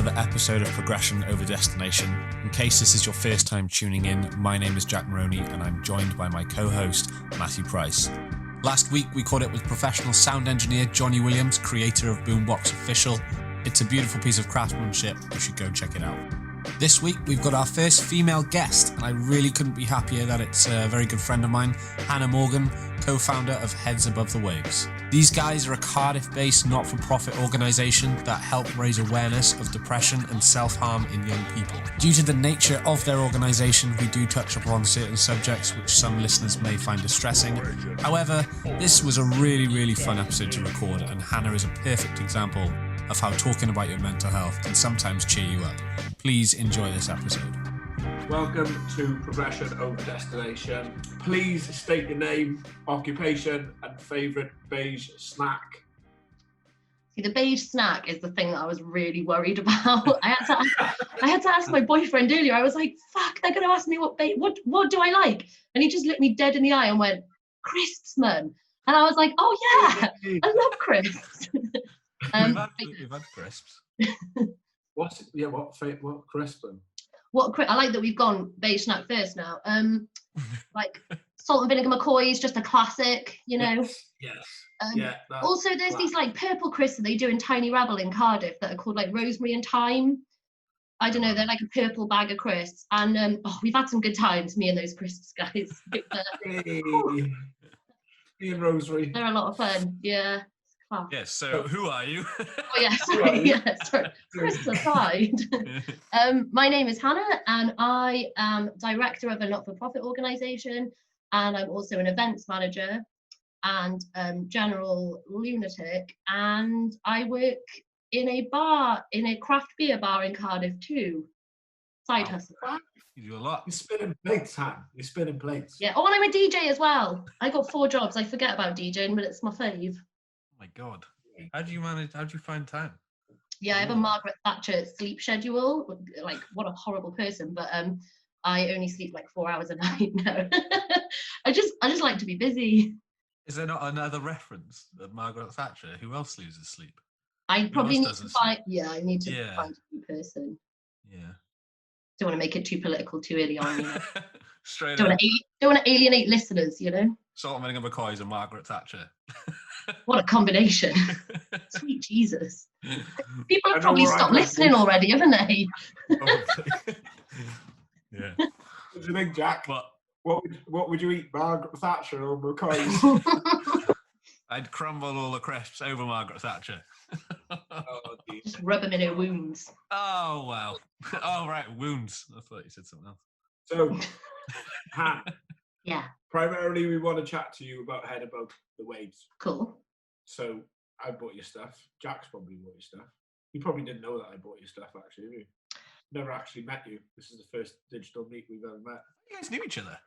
another episode of Progression Over Destination. In case this is your first time tuning in, my name is Jack Merrony and I'm joined by my co-host, Mathew Price. Last week we caught up with professional sound engineer Johnny Williams, creator of Boombox Official. It's a beautiful piece of craftsmanship, you should go check it out. This week we've got our first female guest, and I really couldn't be happier that it's a very good friend of mine, Hannah Morgan, co-founder of Heads Above the Waves. These guys are a Cardiff-based not-for-profit organisation that help raise awareness of depression and self-harm in young people. Due to the nature of their organisation, we do touch upon certain subjects which some listeners may find distressing. However, this was a really fun episode to record, and Hannah is a perfect example of how talking about your mental health can sometimes cheer you up. Please enjoy this episode. Welcome to Progression Over Destination. Please state your name, occupation, and favourite beige snack. See, the beige snack is the thing that I was really worried about. I had to ask my boyfriend earlier. I was like, "Fuck, they're going to ask me what do I like?" And he just looked me dead in the eye and went, "Crisps, man." And I was like, "Oh yeah, I love crisps." We've had crisps. What crisp then? I like that we've gone beige snack first now. Like salt and vinegar McCoy's, just a classic, you know. Yes. Also, there's these like purple crisps that they do in Tiny Rebel in Cardiff that are called like rosemary and thyme. I don't know, they're like a purple bag of crisps, and we've had some good times, me and those crisps guys. Me and Rosemary. They're a lot of fun, yeah. Yes, so who are you? Sorry. Crisps aside. My name is Hannah and I am director of a not-for-profit organisation, and I'm also an events manager and general lunatic, and I work in a craft beer bar in Cardiff too. Side hustle. You do a lot. You're spinning plates, Han. You're spinning plates. Yeah, and I'm a DJ as well. I got 4 jobs. I forget about DJing, but it's my fave. Oh my God. How do you find time? Yeah, I have a Margaret Thatcher sleep schedule. Like, what a horrible person, but I only sleep like 4 hours a night now. I just like to be busy. Is there not another reference of Margaret Thatcher? Who else loses sleep? I probably need to find. Yeah, I need to find a new person. Yeah. Don't want to make it too political too early on. You know? Straight don't up. Want to alienate listeners, you know. Salt and vinegar McCoy's and Margaret Thatcher. What a combination. Sweet Jesus. People have probably stopped listening already, haven't they? Yeah. What do you think, Jack? What would you eat, Margaret Thatcher or McCoy's? I'd crumble all the crisps over Margaret Thatcher. Just rub them in her wounds. Oh, wow. Oh, right, wounds. I thought you said something else. So, Han. Yeah. Primarily, we want to chat to you about Head Above the Waves. Cool. So, I bought your stuff. Jack's probably bought your stuff. You probably didn't know that I bought your stuff, actually, have you? Never actually met you. This is the first digital meet we've ever met. You guys knew each other?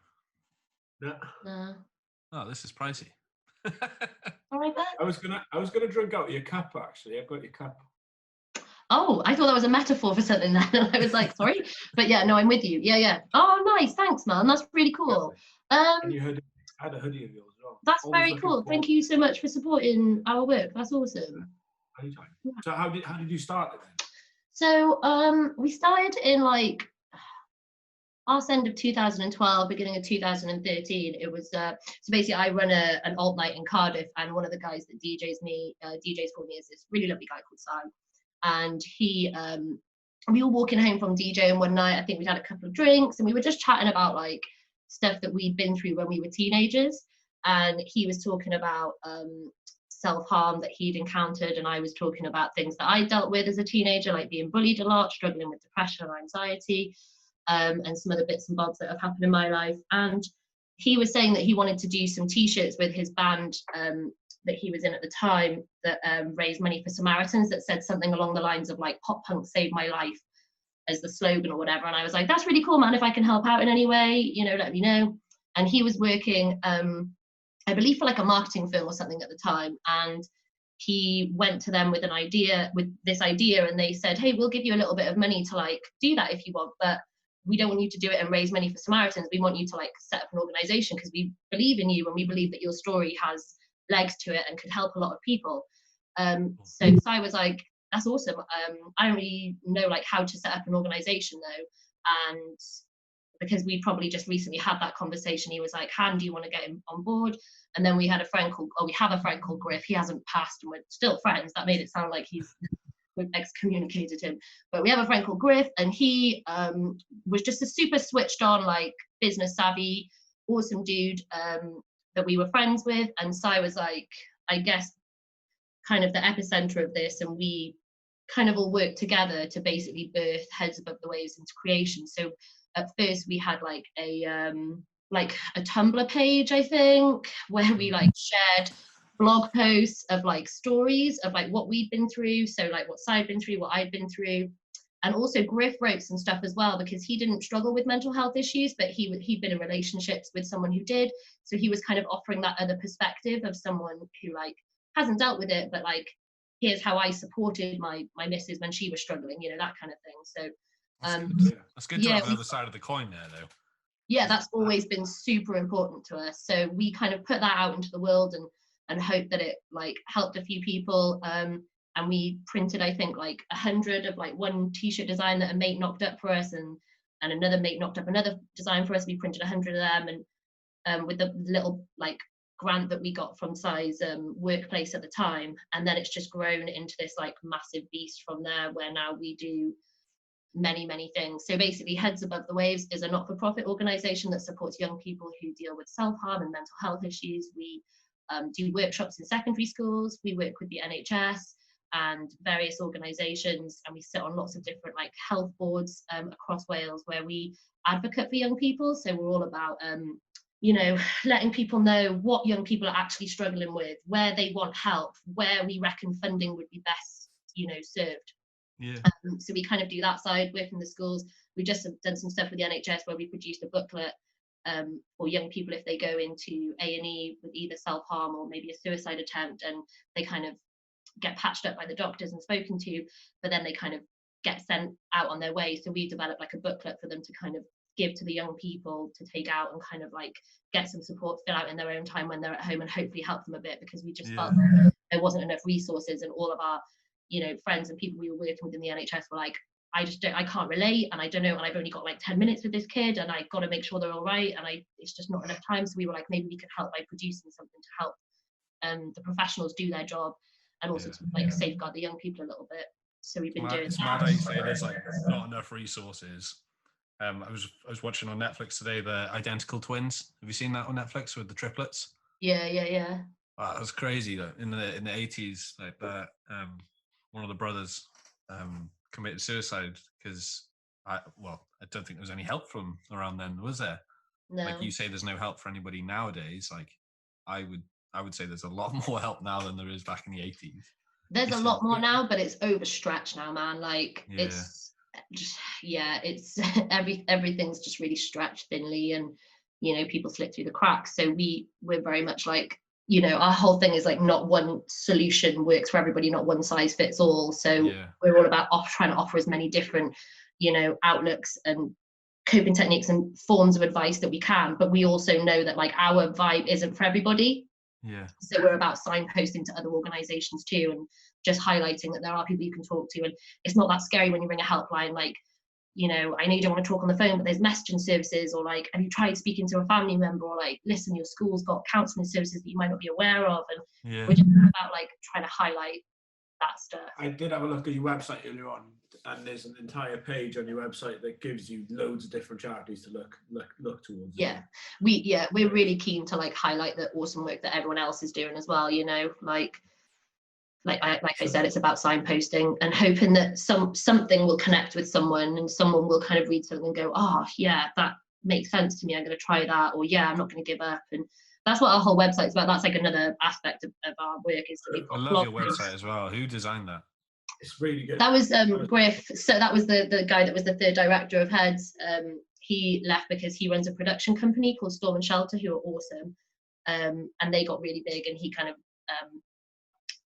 No. Oh, this is pricey. All right, then. I was gonna drink out of your cup, actually. I've got your cup. Oh, I thought that was a metaphor for something then. I was like, sorry. But yeah, no, I'm with you. Yeah. Oh, nice. Thanks, man. That's really cool. And you had a hoodie of yours as well. That's very cool. Thank you so much for supporting our work. That's awesome. Anytime. So how did you start it then? So we started in like arse end of 2012, beginning of 2013. It was so basically I run an alt night in Cardiff, and one of the guys that DJs for me is this really lovely guy called Sam. And we were walking home from DJing one night. I think we'd had a couple of drinks and we were just chatting about like stuff that we'd been through when we were teenagers. And he was talking about self-harm that he'd encountered, and I was talking about things that I dealt with as a teenager, like being bullied a lot, struggling with depression or anxiety, and some other bits and bobs that have happened in my life. And he was saying that he wanted to do some t-shirts with his band that he was in at the time that raised money for Samaritans, that said something along the lines of like "pop punk saved my life" as the slogan or whatever. And I was like, that's really cool, man. If I can help out in any way, you know, let me know. And he was working, I believe, for like a marketing firm or something at the time. And he went to them with this idea, and they said, hey, we'll give you a little bit of money to like do that if you want, but we don't want you to do it and raise money for Samaritans. We want you to like set up an organization because we believe in you and we believe that your story has legs to it and could help a lot of people. So I was like, that's awesome. I don't really know like how to set up an organization though, and because we probably just recently had that conversation, he was like, Han, do you want to get him on board? And then we have a friend called Griff. He hasn't passed and we're still friends. That made it sound like we've excommunicated him. But we have a friend called Griff, and he was just a super switched on, like business savvy, awesome dude that we were friends with. And Sai was like, I guess, kind of the epicenter of this, and we kind of all worked together to basically birth Heads Above the Waves into creation. So at first we had like a Tumblr page, I think, where we like shared blog posts of like stories of like what we'd been through, so like what Sai had been through, what I'd been through. And also Griff wrote some stuff as well, because he didn't struggle with mental health issues, but he'd been in relationships with someone who did, so he was kind of offering that other perspective of someone who like hasn't dealt with it, but like, here's how I supported my missus when she was struggling, you know, that kind of thing. So that's good to have the other side of the coin there though. Yeah, that's always been super important to us. So we kind of put that out into the world and hope that it like helped a few people. And we printed, I think, like 100 of like one t-shirt design that a mate knocked up for us, and another mate knocked up another design for us. We printed 100 of them, and with the little like grant that we got from Sai's workplace at the time. And then it's just grown into this like massive beast from there, where now we do many things. So basically Heads Above the Waves is a not-for-profit organization that supports young people who deal with self-harm and mental health issues. We do workshops in secondary schools, we work with the NHS and various organizations, and we sit on lots of different like health boards across Wales, where we advocate for young people. So we're all about you know, letting people know what young people are actually struggling with, where they want help, where we reckon funding would be best, you know, served. Yeah. So we kind of do that side, work in the schools. We've just done some stuff with the NHS where we produced a booklet for young people if they go into A&E with either self-harm or maybe a suicide attempt, and they kind of get patched up by the doctors and spoken to, but then they kind of get sent out on their way. So we developed like a booklet for them to kind of give to the young people to take out and kind of like get some support, fill out in their own time when they're at home, and hopefully help them a bit, because we just felt that there wasn't enough resources, and all of our, you know, friends and people we were working with in the NHS were like, I can't relate, and I don't know, and I've only got like 10 minutes with this kid, and I got to make sure they're all right, and it's just not enough time. So we were like, maybe we could help by producing something to help the professionals do their job, and also to like safeguard the young people a little bit. So we've been doing it's that. mad how you say there's like not enough resources. I was watching on Netflix today the Identical Twins. Have you seen that on Netflix with the triplets? Yeah. Wow, that was crazy though. In the 80s, like that, one of the brothers committed suicide because I don't think there was any help from around then, was there? No. Like you say, there's no help for anybody nowadays. Like I would say there's a lot more help now than there is back in the 80s. There's a lot more now, but it's overstretched now, man. Like it's just it's everything's just really stretched thinly, and you know, people slip through the cracks. So we're very much like, you know, our whole thing is like not one solution works for everybody, not one size fits all. So we're all about trying to offer as many different, you know, outlooks and coping techniques and forms of advice that we can, but we also know that like our vibe isn't for everybody. So we're about signposting to other organizations too, and just highlighting that there are people you can talk to, and it's not that scary when you ring a helpline. Like, you know, I know you don't want to talk on the phone, but there's messaging services, or like, have you tried speaking to a family member, or like, listen, your school's got counselling services that you might not be aware of, and we're just about like trying to highlight that stuff. I did have a look at your website earlier on, and there's an entire page on your website that gives you loads of different charities to look towards. We're really keen to like highlight the awesome work that everyone else is doing as well, you know, like I said, it's about signposting and hoping that something will connect with someone, and someone will kind of read something and go, oh yeah, that makes sense to me, I'm going to try that, or yeah, I'm not going to give up. And that's what our whole website's about. That's like another aspect of our work. Is I love your website as well. Who designed that? It's really good. That was Griff. So that was the guy that was the third director of Heads. He left because he runs a production company called Storm and Shelter, who are awesome, and they got really big, and he kind of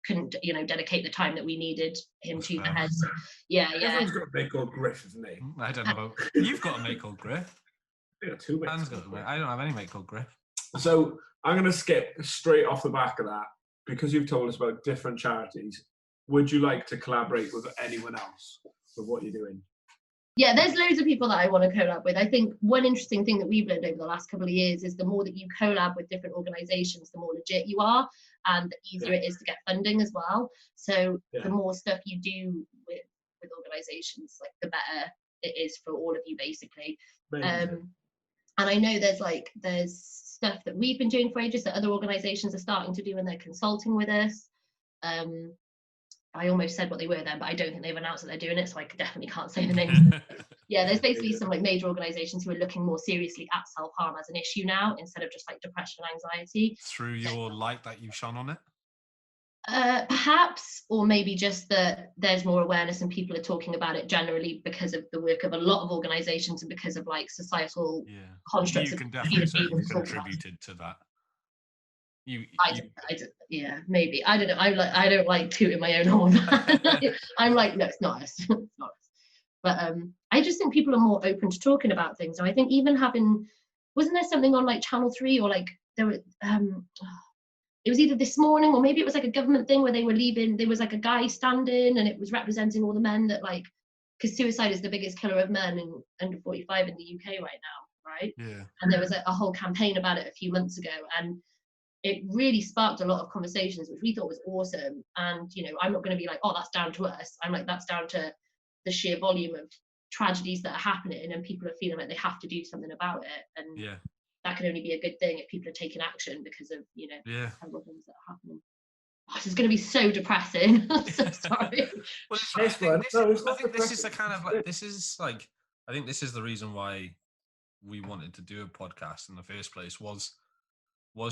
couldn't, you know, dedicate the time that we needed him to the Heads. So, Everyone's got a mate called Griff, isn't he? I don't know. You've got a mate called Griff. I got two mates. I don't have any mate called Griff. So I'm going to skip straight off the back of that, because you've told us about different charities. would you like to collaborate with anyone else with what you're doing? Yeah, there's loads of people that I want to collab with. I think one interesting thing that we've learned over the last couple of years is the more that you collab with different organisations, the more legit you are, and the easier it is to get funding as well. So the more stuff you do with organisations, like the better it is for all of you, basically. And I know there's stuff that we've been doing for ages that other organisations are starting to do, and they're consulting with us. I almost said what they were then, but I don't think they've announced that they're doing it, so I definitely can't say the names. Yeah, there's basically some like major organisations who are looking more seriously at self-harm as an issue now, instead of just like depression and anxiety. Through your light that you've shone on it? Perhaps, or maybe just that there's more awareness and people are talking about it generally because of the work of a lot of organisations and because of like societal constructs. You can definitely say you've contributed to that. Yeah, maybe. I don't know. I don't like tooting my own horn. I'm like, no, it's not us. It's not us. But I just think people are more open to talking about things. And I think even wasn't there something on like Channel 3 or like there were it was either this morning or maybe it was like a government thing where they were leaving, there was like a guy standing and it was representing all the men that like, because suicide is the biggest killer of men in under 45 in the UK right now, right? Yeah. And there was a whole campaign about it a few months ago, and it really sparked a lot of conversations, which we thought was awesome. And, you know, I'm not going to be like, oh, that's down to us. I'm like, that's down to the sheer volume of tragedies that are happening and people are feeling like they have to do something about it. And that can only be a good thing if people are taking action because of, you know, terrible things that are happening. Oh, this is going to be so depressing. I'm so sorry. Well, I think this is the kind of like, I think this is the reason why we wanted to do a podcast in the first place was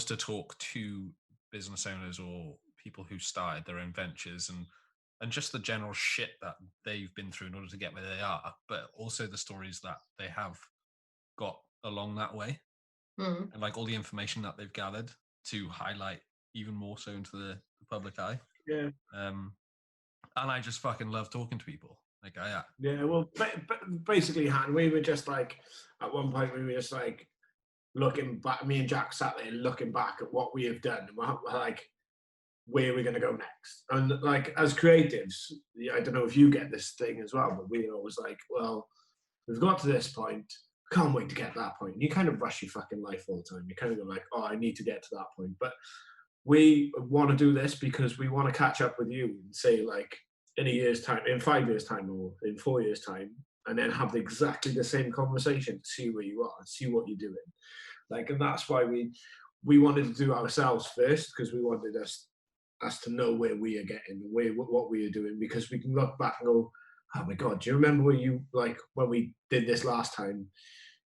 to talk to business owners or people who started their own ventures and just the general shit that they've been through in order to get where they are, but also the stories that they have got along that way. And like all the information that they've gathered to highlight even more so into the public eye. Yeah. And I just fucking love talking to people. Like well, basically, Han, we were just like, at one point we were just like, looking back, me and Jack sat there looking back at what we have done and we're like, where are we going to go next? And like, as creatives, I don't know if you get this thing as well, but we're always like, well, we've got to this point, can't wait to get to that point. And you kind of rush your fucking life all the time. You kind of go like, oh, I need to get to that point. But we want to do this because we want to catch up with you and say like, in a year's time, in 5 years' time, or in 4 years' time, and then have exactly the same conversation, see where you are, see what you're doing. Like, and that's why we wanted to do ourselves first, because we wanted us to know where we are getting, what we are doing, because we can look back and go, oh my God, do you remember when you, like, when we did this last time,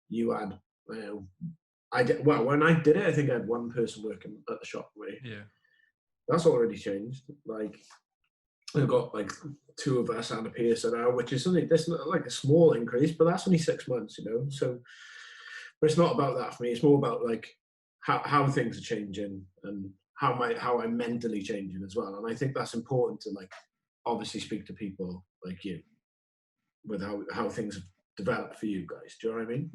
you had, when I did it, I think I had one person working at the shop with me. Yeah. That's already changed. Like, we've got like 2 of us and a piercer now, which is something that's like a small increase, but that's only 6 months, you know. So, but it's not about that for me. It's more about like how things are changing and how I'm mentally changing as well. And I think that's important to like obviously speak to people like you with how things have developed for you guys. Do you know what I mean?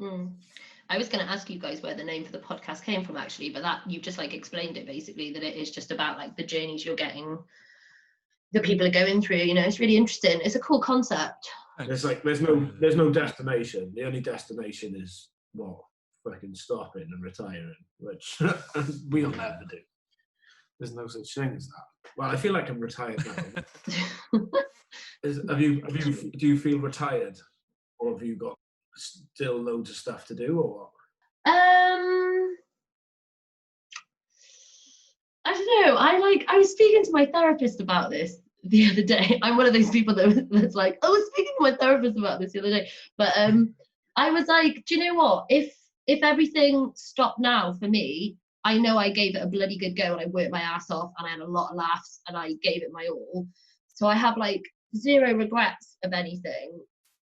I was going to ask you guys where the name for the podcast came from actually, but that you've just like explained it basically, that it is just about like the journeys you're getting, that people are going through. You know, it's really interesting. It's a cool concept. There's no destination. The only destination is fucking stopping and retiring, which we'll never do. There's no such thing as that. Well, I feel like I'm retired now. Do you feel retired, or have you got still loads of stuff to do, or what? I don't know. I was speaking to my therapist about this the other day. I'm one of those people that's like, I was speaking to my therapist about this the other day. But I was like, do you know what? If everything stopped now for me, I know I gave it a bloody good go and I worked my ass off and I had a lot of laughs and I gave it my all. So I have like zero regrets of anything.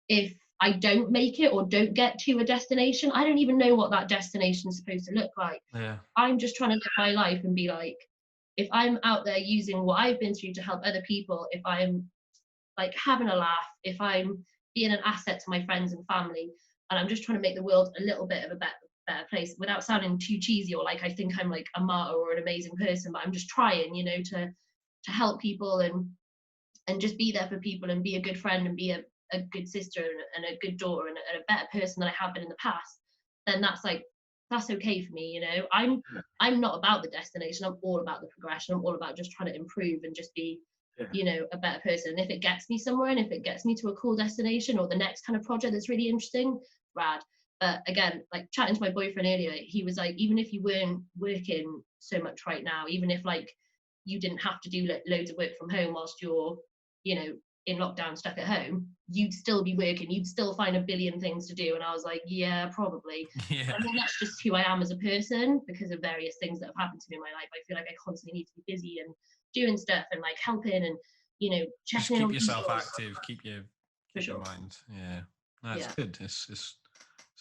If I don't make it or don't get to a destination, I don't even know what that destination is supposed to look like. Yeah. I'm just trying to live my life and be like, if I'm out there using what I've been through to help other people, if I'm like having a laugh, if I'm being an asset to my friends and family, and I'm just trying to make the world a little bit of a better place without sounding too cheesy or like I think I'm like a martyr or an amazing person, but I'm just trying, you know, to help people and and just be there for people and be a good friend and be a good sister and a good daughter and a better person than I have been in the past, then that's okay for me, you know. I'm not about the destination. I'm all about the progression. I'm all about just trying to improve and just be, you know, a better person. And if it gets me somewhere, and if it gets me to a cool destination or the next kind of project that's really interesting, rad. But again, like chatting to my boyfriend earlier, he was like, even if you weren't working so much right now, even if like you didn't have to do like loads of work from home whilst you're, you know, in lockdown stuck at home, you'd still be working, you'd still find a billion things to do. And I was like, yeah, probably. Yeah. I mean, that's just who I am as a person because of various things that have happened to me in my life. I feel like I constantly need to be busy and doing stuff and like helping and, you know, Just checking in keep on yourself people. active, keep your sure. mind. Yeah. No, it's Yeah. good. It's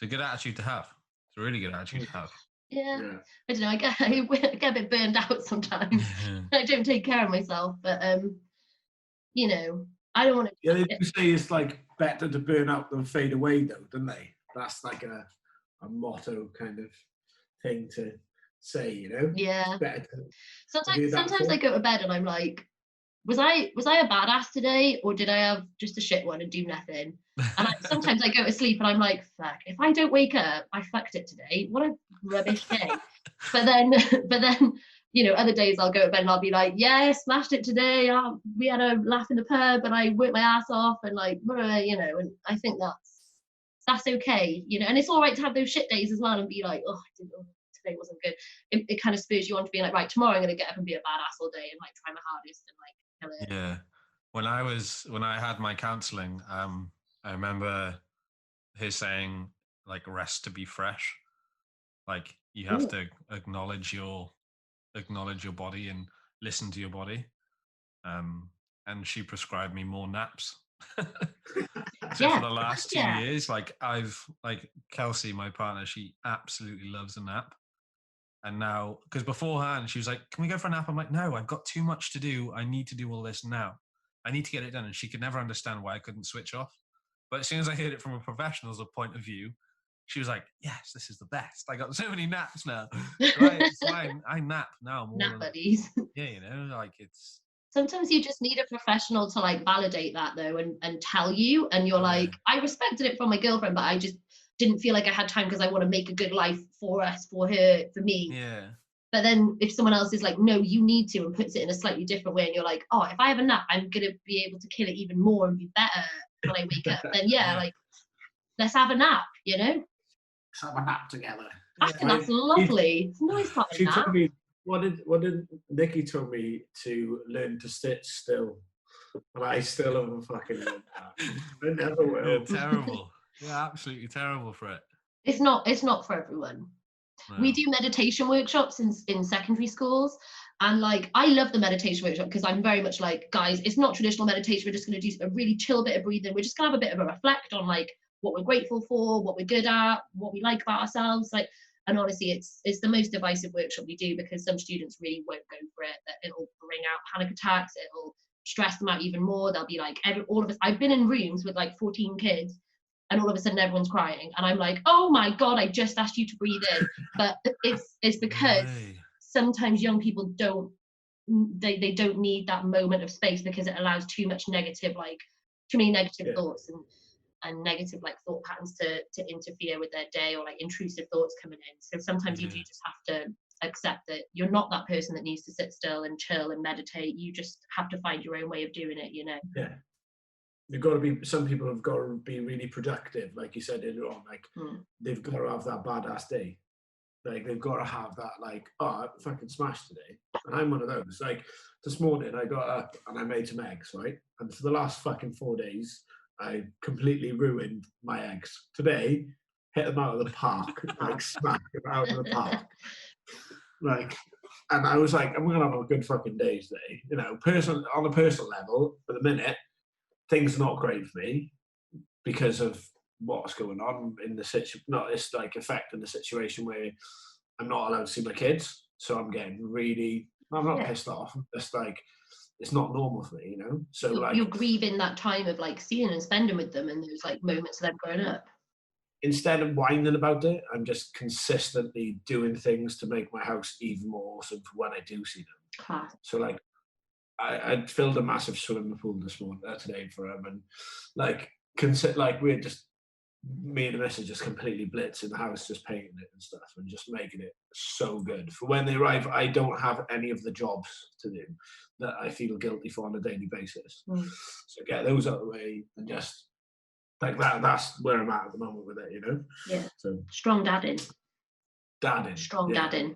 a good attitude to have. It's a really good attitude to have. Yeah. I don't know, I get a bit burned out sometimes. I don't take care of myself, but you know, I don't want to. Yeah, they do say it's like better to burn out than fade away, though, don't they? That's like a motto kind of thing to say, you know. Yeah. It's better to Sometimes I go to bed and I'm like, was I a badass today, or did I have just a shit one and do nothing? And sometimes I go to sleep and I'm like, fuck, if I don't wake up, I fucked it today. What a rubbish day. but then, you know, other days I'll go to bed and I'll be like, yeah, I smashed it today. We had a laugh in the pub and I worked my ass off and like, you know, and I think that's okay, you know, and it's all right to have those shit days as well and be like, oh, today wasn't good. It kind of spurs you on to be like, right, tomorrow I'm going to get up and be a badass all day and like try my hardest and like kill it. Yeah. When I had my counselling, I remember her saying like rest to be fresh. Like you have to acknowledge your body and listen to your body. And she prescribed me more naps. So for the last 2 years, like I've like Kelsey, my partner, she absolutely loves a nap. And now, because beforehand she was like, can we go for a nap? I'm like, no, I've got too much to do. I need to do all this now. I need to get it done. And she could never understand why I couldn't switch off. But as soon as I heard it from a professional's point of view, she was like, yes, this is the best. I got so many naps now. It's fine. I nap now more. Nap buddies. Yeah, you know, like it's. Sometimes you just need a professional to like validate that though and tell you. And you're like, I respected it from my girlfriend, but I just didn't feel like I had time because I want to make a good life for us, for her, for me. Yeah. But then if someone else is like, no, you need to, and puts it in a slightly different way, and you're like, oh, if I have a nap, I'm going to be able to kill it even more and be better when I wake up. Then like, let's have a nap, you know? Let's have a nap together. I think that's lovely. It's nice to have a nap. Told me, what did Nikki told me to learn to sit still, and I still haven't fucking learned that. I never will. You're terrible. You're absolutely terrible for it. It's not for everyone. No. We do meditation workshops in secondary schools, and like I love the meditation workshop because I'm very much like, guys, it's not traditional meditation. We're just going to do a really chill bit of breathing. We're just going to have a bit of a reflect on like what we're grateful for, what we're good at, what we like about ourselves. Like, and honestly, it's the most divisive workshop we do because some students really won't go for it. That it'll bring out panic attacks. It'll stress them out even more. They'll be like, all of us. I've been in rooms with like 14 kids. And all of a sudden everyone's crying. And I'm like, oh my God, I just asked you to breathe in. But it's because sometimes young people don't need that moment of space because it allows too many negative thoughts and negative like thought patterns to interfere with their day, or like intrusive thoughts coming in. So sometimes you do just have to accept that you're not that person that needs to sit still and chill and meditate. You just have to find your own way of doing it, you know? Yeah. You've got to be, some people have got to be really productive, like you said earlier on, like they've got to have that badass day. Like they've got to have that, like, oh, I fucking smashed today. And I'm one of those. Like this morning I got up and I made some eggs, right? And for the last fucking 4 days, I completely ruined my eggs. Today, hit them out of the park, like smacked them out of the park. Like, and I was like, I'm going to have a good fucking day today. You know, on a personal level, at the minute, things are not great for me because of what's going on in the situation. Not it's like affecting the situation where I'm not allowed to see my kids. So I'm getting really, I'm not pissed off. I'm just like, it's not normal for me, you know? So like, you're grieving that time of like seeing and spending with them and those like moments of them growing up. Instead of whining about it, I'm just consistently doing things to make my house even more awesome for when I do see them. Class. So like, I filled a massive swimming pool this morning today for him, and like we're just, me and the missus just completely blitzing the house, just painting it and stuff, and just making it so good. For when they arrive, I don't have any of the jobs to do that I feel guilty for on a daily basis. So get those out of the way and just like that. That's where I'm at the moment with it, you know. Yeah. So strong dadding. Strong dadding.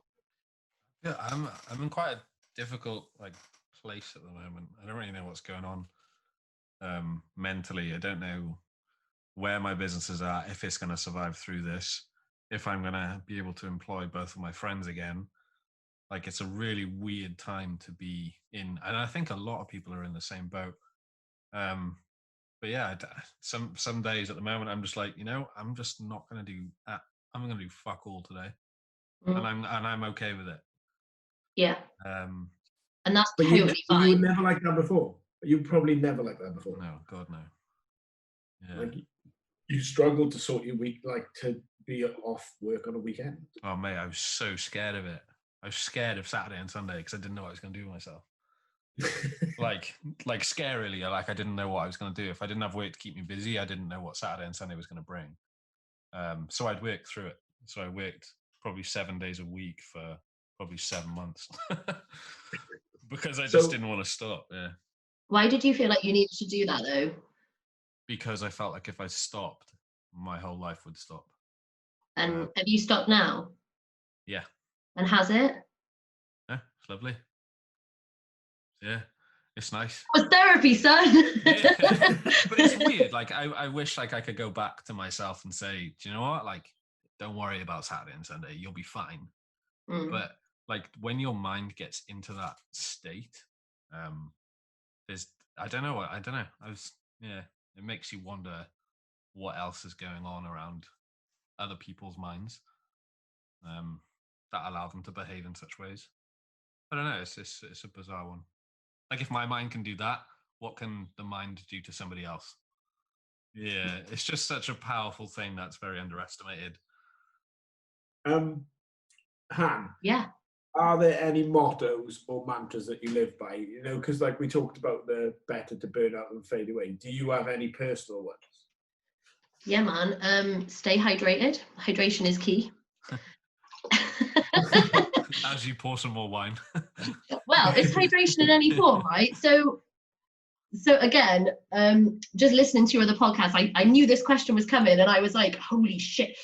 Yeah, I'm in quite a difficult like place at the moment. I don't really know what's going on mentally. I don't know where my business is at, if it's going to survive through this, if I'm going to be able to employ both of my friends again. Like, it's a really weird time to be in, and I think a lot of people are in the same boat. But yeah, some days at the moment I'm just like, you know, I'm just not going to do that. I'm going to do fuck all today, and I'm okay with it. Yeah. And that's but totally fine. You were never like that before. You probably never like that before. No, God no. Yeah. Like, you struggled to sort your week, like to be off work on a weekend. Oh mate, I was so scared of it. I was scared of Saturday and Sunday because I didn't know what I was going to do with myself. like scarily, like I didn't know what I was going to do. If I didn't have work to keep me busy, I didn't know what Saturday and Sunday was going to bring. So I'd work through it. So I worked probably 7 days a week for probably 7 months because I just didn't want to stop. Yeah. Why did you feel like you needed to do that though? Because I felt like if I stopped, my whole life would stop. And have you stopped now? Yeah. And has it? Yeah, it's lovely. Yeah, it's nice. It was therapy, son. Yeah. But it's weird. Like I wish like I could go back to myself and say, do you know what? Like, don't worry about Saturday and Sunday. You'll be fine. But like when your mind gets into that state, there's I don't know. It makes you wonder what else is going on around other people's minds that allow them to behave in such ways. I don't know. It's a bizarre one. Like if my mind can do that, what can the mind do to somebody else? Yeah, it's just such a powerful thing that's very underestimated. Han. Yeah. Are there any mottos or mantras that you live by? You know, because like we talked about the better to burn out than fade away. Do you have any personal ones? Yeah, man. Stay hydrated. Hydration is key. As you pour some more wine. Well, it's hydration in any form, right? So again, just listening to your other podcasts, I knew this question was coming, and I was like, holy shit,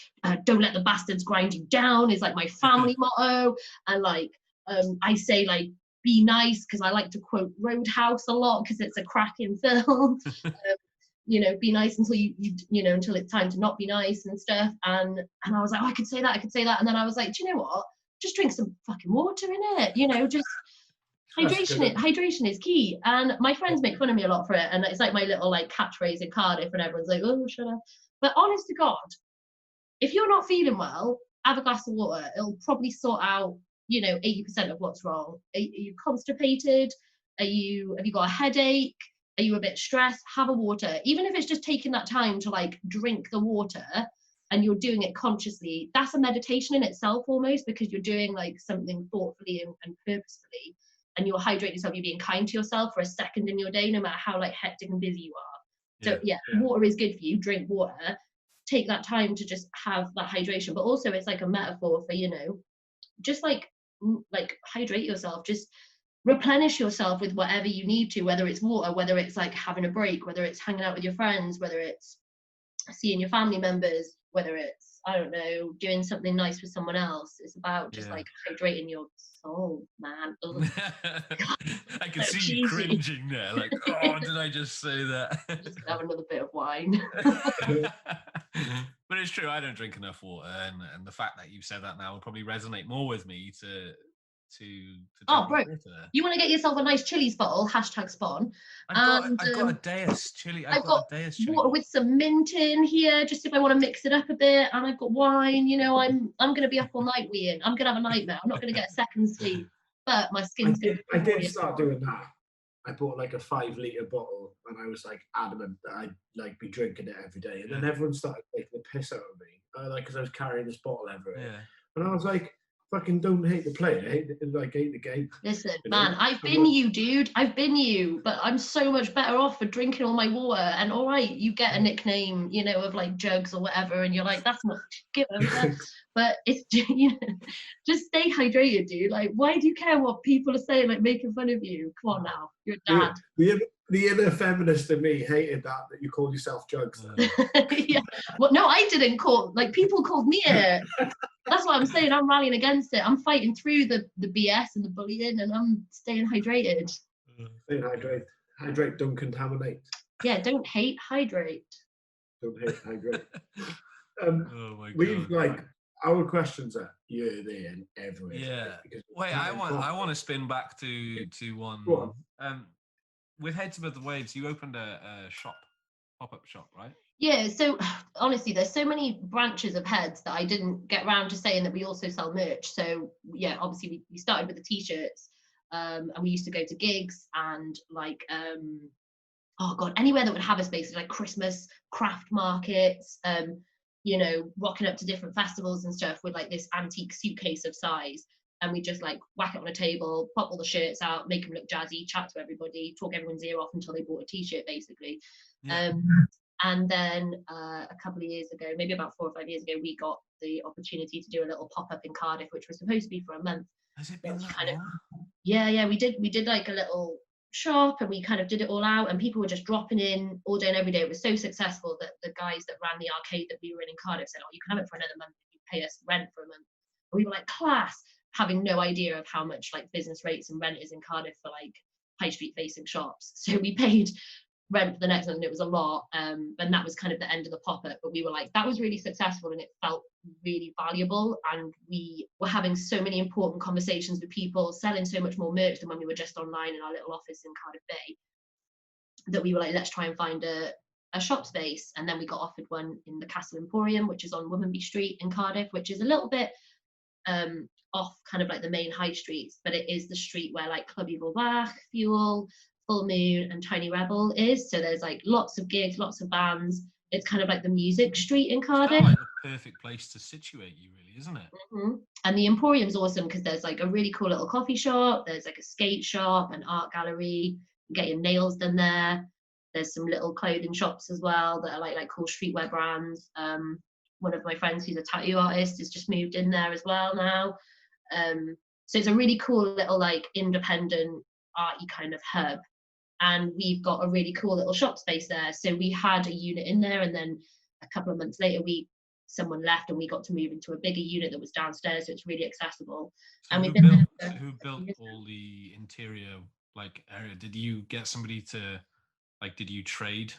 don't let the bastards grind you down is like my family motto. And like I say like be nice, because I like to quote Roadhouse a lot because it's a cracking film. You know, be nice until you know, until it's time to not be nice and stuff. And I was like, oh, I could say that, and then I was like, do you know what, just drink some fucking water in it, you know, just hydration is key. And my friends make fun of me a lot for it, and it's like my little like catchphrase in Cardiff, and everyone's like, oh, shut up. But honest to God, if you're not feeling well, have a glass of water. It'll probably sort out, you know, 80% of what's wrong. Are you constipated? Have you got a headache? Are you a bit stressed? Have a water. Even if it's just taking that time to like drink the water and you're doing it consciously, that's a meditation in itself almost, because you're doing like something thoughtfully and purposefully, and you're hydrating yourself, you're being kind to yourself for a second in your day, no matter how like hectic and busy you are. So yeah, water is good for you. Drink water. Take that time to just have that hydration. But also it's like a metaphor for, you know, just like hydrate yourself. Just replenish yourself with whatever you need to, whether it's water, whether it's like having a break, whether it's hanging out with your friends, whether it's seeing your family members, whether it's, I don't know, doing something nice with someone else. It's about just like hydrating your soul, man. I can see cheesy. You cringing there, like, oh, did I just say that? Just have another bit of wine. But it's true, I don't drink enough water, and the fact that you said that now will probably resonate more with me to oh, bro, you want to get yourself a nice Chili's bottle, #spawn. I've got a Deus chili. I've got a Deus chili water with some mint in here, just if I want to mix it up a bit. And I've got wine. You know, I'm going to be up all night, Ian. I'm going to have a nightmare. I'm not going to get a second sleep, but my skin's going to be. I did start doing that. I bought like a 5-litre bottle, and I was like adamant that I'd like be drinking it every day. And then everyone started taking the piss out of me, like because I was carrying this bottle everywhere. And I was like, fucking don't hate the player, hate the game. Listen, You man, know? I've been you, dude. I've been you, but I'm so much better off for drinking all my water. And all right, you get a nickname, you know, of like Jugs or whatever, and you're like, that's not get over. But it's you know, just stay hydrated, dude. Like, why do you care what people are saying, like making fun of you? Come on now, you're a dad. The inner feminist in me hated that you called yourself Jugs. Yeah. Well, no, I didn't call. Like, people called me it. That's what I'm saying. I'm rallying against it. I'm fighting through the BS and the bullying, and I'm staying hydrated. Staying hydrated. Hydrate, don't contaminate. Yeah, don't hate, hydrate. Don't hate, hydrate. Oh my God. We've like our questions are here, there, and everywhere. Yeah. Wait, I want to spin back to one. Go on. With Heads Above the Waves, you opened a shop, pop-up shop, right? Yeah, so honestly, there's so many branches of Heads that I didn't get around to saying that we also sell merch. So yeah, obviously we started with the t-shirts, and we used to go to gigs and like oh god, anywhere that would have a space, like Christmas craft markets, you know, rocking up to different festivals and stuff with like this antique suitcase of size. And we just like whack it on a table, pop all the shirts out, make them look jazzy, chat to everybody, talk everyone's ear off until they bought a t-shirt, basically. Yeah. And then a couple of years ago, maybe about 4 or 5 years ago, we got the opportunity to do a little pop-up in Cardiff, which was supposed to be for a month. Has it been that long? Yeah, we did like a little shop, and we kind of did it all out, and people were just dropping in all day and every day. It was so successful that the guys that ran the arcade that we were in Cardiff said, oh, you can have it for another month if you pay us rent for a month. And we were like, class, having no idea of how much like business rates and rent is in Cardiff for like high street facing shops. So we paid rent for the next one, and it was a lot, and that was kind of the end of the pop-up. But we were like, that was really successful, and it felt really valuable, and we were having so many important conversations with people, selling so much more merch than when we were just online in our little office in Cardiff Bay, that we were like, let's try and find a shop space. And then we got offered one in the Castle Emporium, which is on Womanby Street in Cardiff, which is a little bit off kind of like the main high streets, but it is the street where like Club Evil Bach, Fuel, Full Moon and Tiny Rebel is. So there's like lots of gigs, lots of bands. It's kind of like the music street in Cardiff. It's kind of like the perfect place to situate you, really, isn't it? Mm-hmm. And the Emporium's awesome because there's like a really cool little coffee shop, there's like a skate shop, an art gallery, you get your nails done there. There's some little clothing shops as well that are like cool streetwear brands. One of my friends who's a tattoo artist has just moved in there as well now. So it's a really cool little like independent arty kind of hub, and we've got a really cool little shop space there. So we had a unit in there, and then a couple of months later someone left and we got to move into a bigger unit that was downstairs, so it's really accessible. So and who built all the interior like area? Did you get somebody to like, did you trade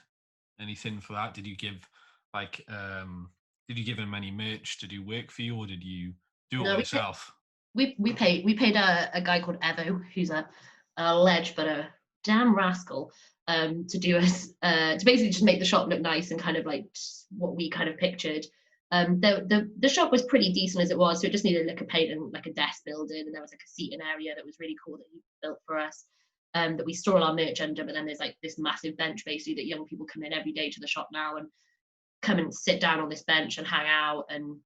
anything for that? Did you give like did you give him any merch to do work for you, or did you do it yourself? We paid a guy called Evo, who's a ledge but a damn rascal, to do us to basically just make the shop look nice and kind of like what we kind of pictured. The shop was pretty decent as it was, so it just needed like a paint and like a desk building, and there was like a seating area that was really cool that he built for us, that we store all our merch under. But then there's like this massive bench basically that young people come in every day to the shop now and come and sit down on this bench and hang out and,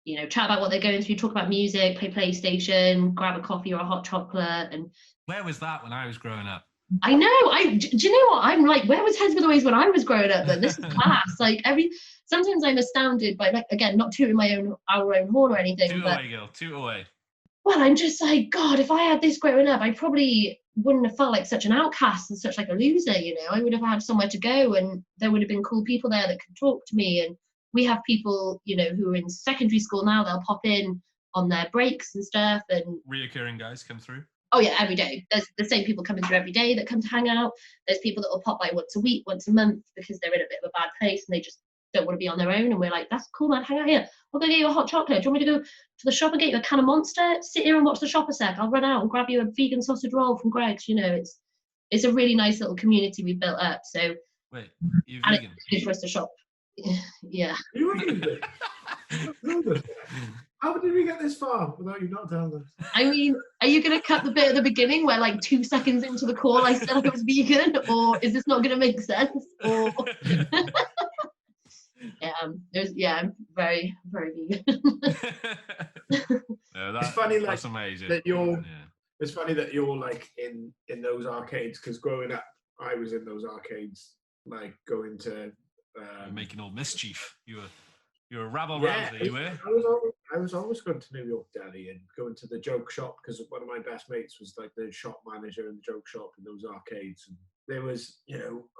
you know, chat about what they're going through, talk about music, play PlayStation, grab a coffee or a hot chocolate. And where was that when I was growing up? I know. Do you know what? I'm like, where was Heads Above the Waves when I was growing up? Then this is class. Like sometimes I'm astounded by, like, again, not tooting our own horn or anything. Toot away, girl. Toot away. Well, I'm just like, God, if I had this growing up, I probably wouldn't have felt like such an outcast and such like a loser, you know. I would have had somewhere to go, and there would have been cool people there that could talk to me. And we have people, you know, who are in secondary school now, they'll pop in on their breaks and stuff. And reoccurring guys come through? Oh yeah, every day. There's the same people coming through every day that come to hang out. There's people that will pop by once a week, once a month, because they're in a bit of a bad place and they just don't want to be on their own. And we're like, that's cool, man, hang out here. I'll go get you a hot chocolate. Do you want me to go to the shop and get you a can of Monster? Sit here and watch the shop a sec. I'll run out and grab you a vegan sausage roll from Greg's. You know, it's a really nice little community we've built up. So wait, you're and vegan? It's good for us to shop. Yeah. You vegan? How did we get this far without you not telling us? I mean, are you going to cut the bit at the beginning where like 2 seconds into the call I said I was vegan, or is this not going to make sense? Or I'm very, very vegan. Yeah, it's funny, like, that's amazing. that you're. Yeah. It's funny that you're like in those arcades, because growing up, I was in those arcades, like going to Making all mischief. You were a rabble yeah. rouser, you were. I was always going to New York Deli and going to the joke shop, because one of my best mates was like the shop manager in the joke shop in those arcades. And there was,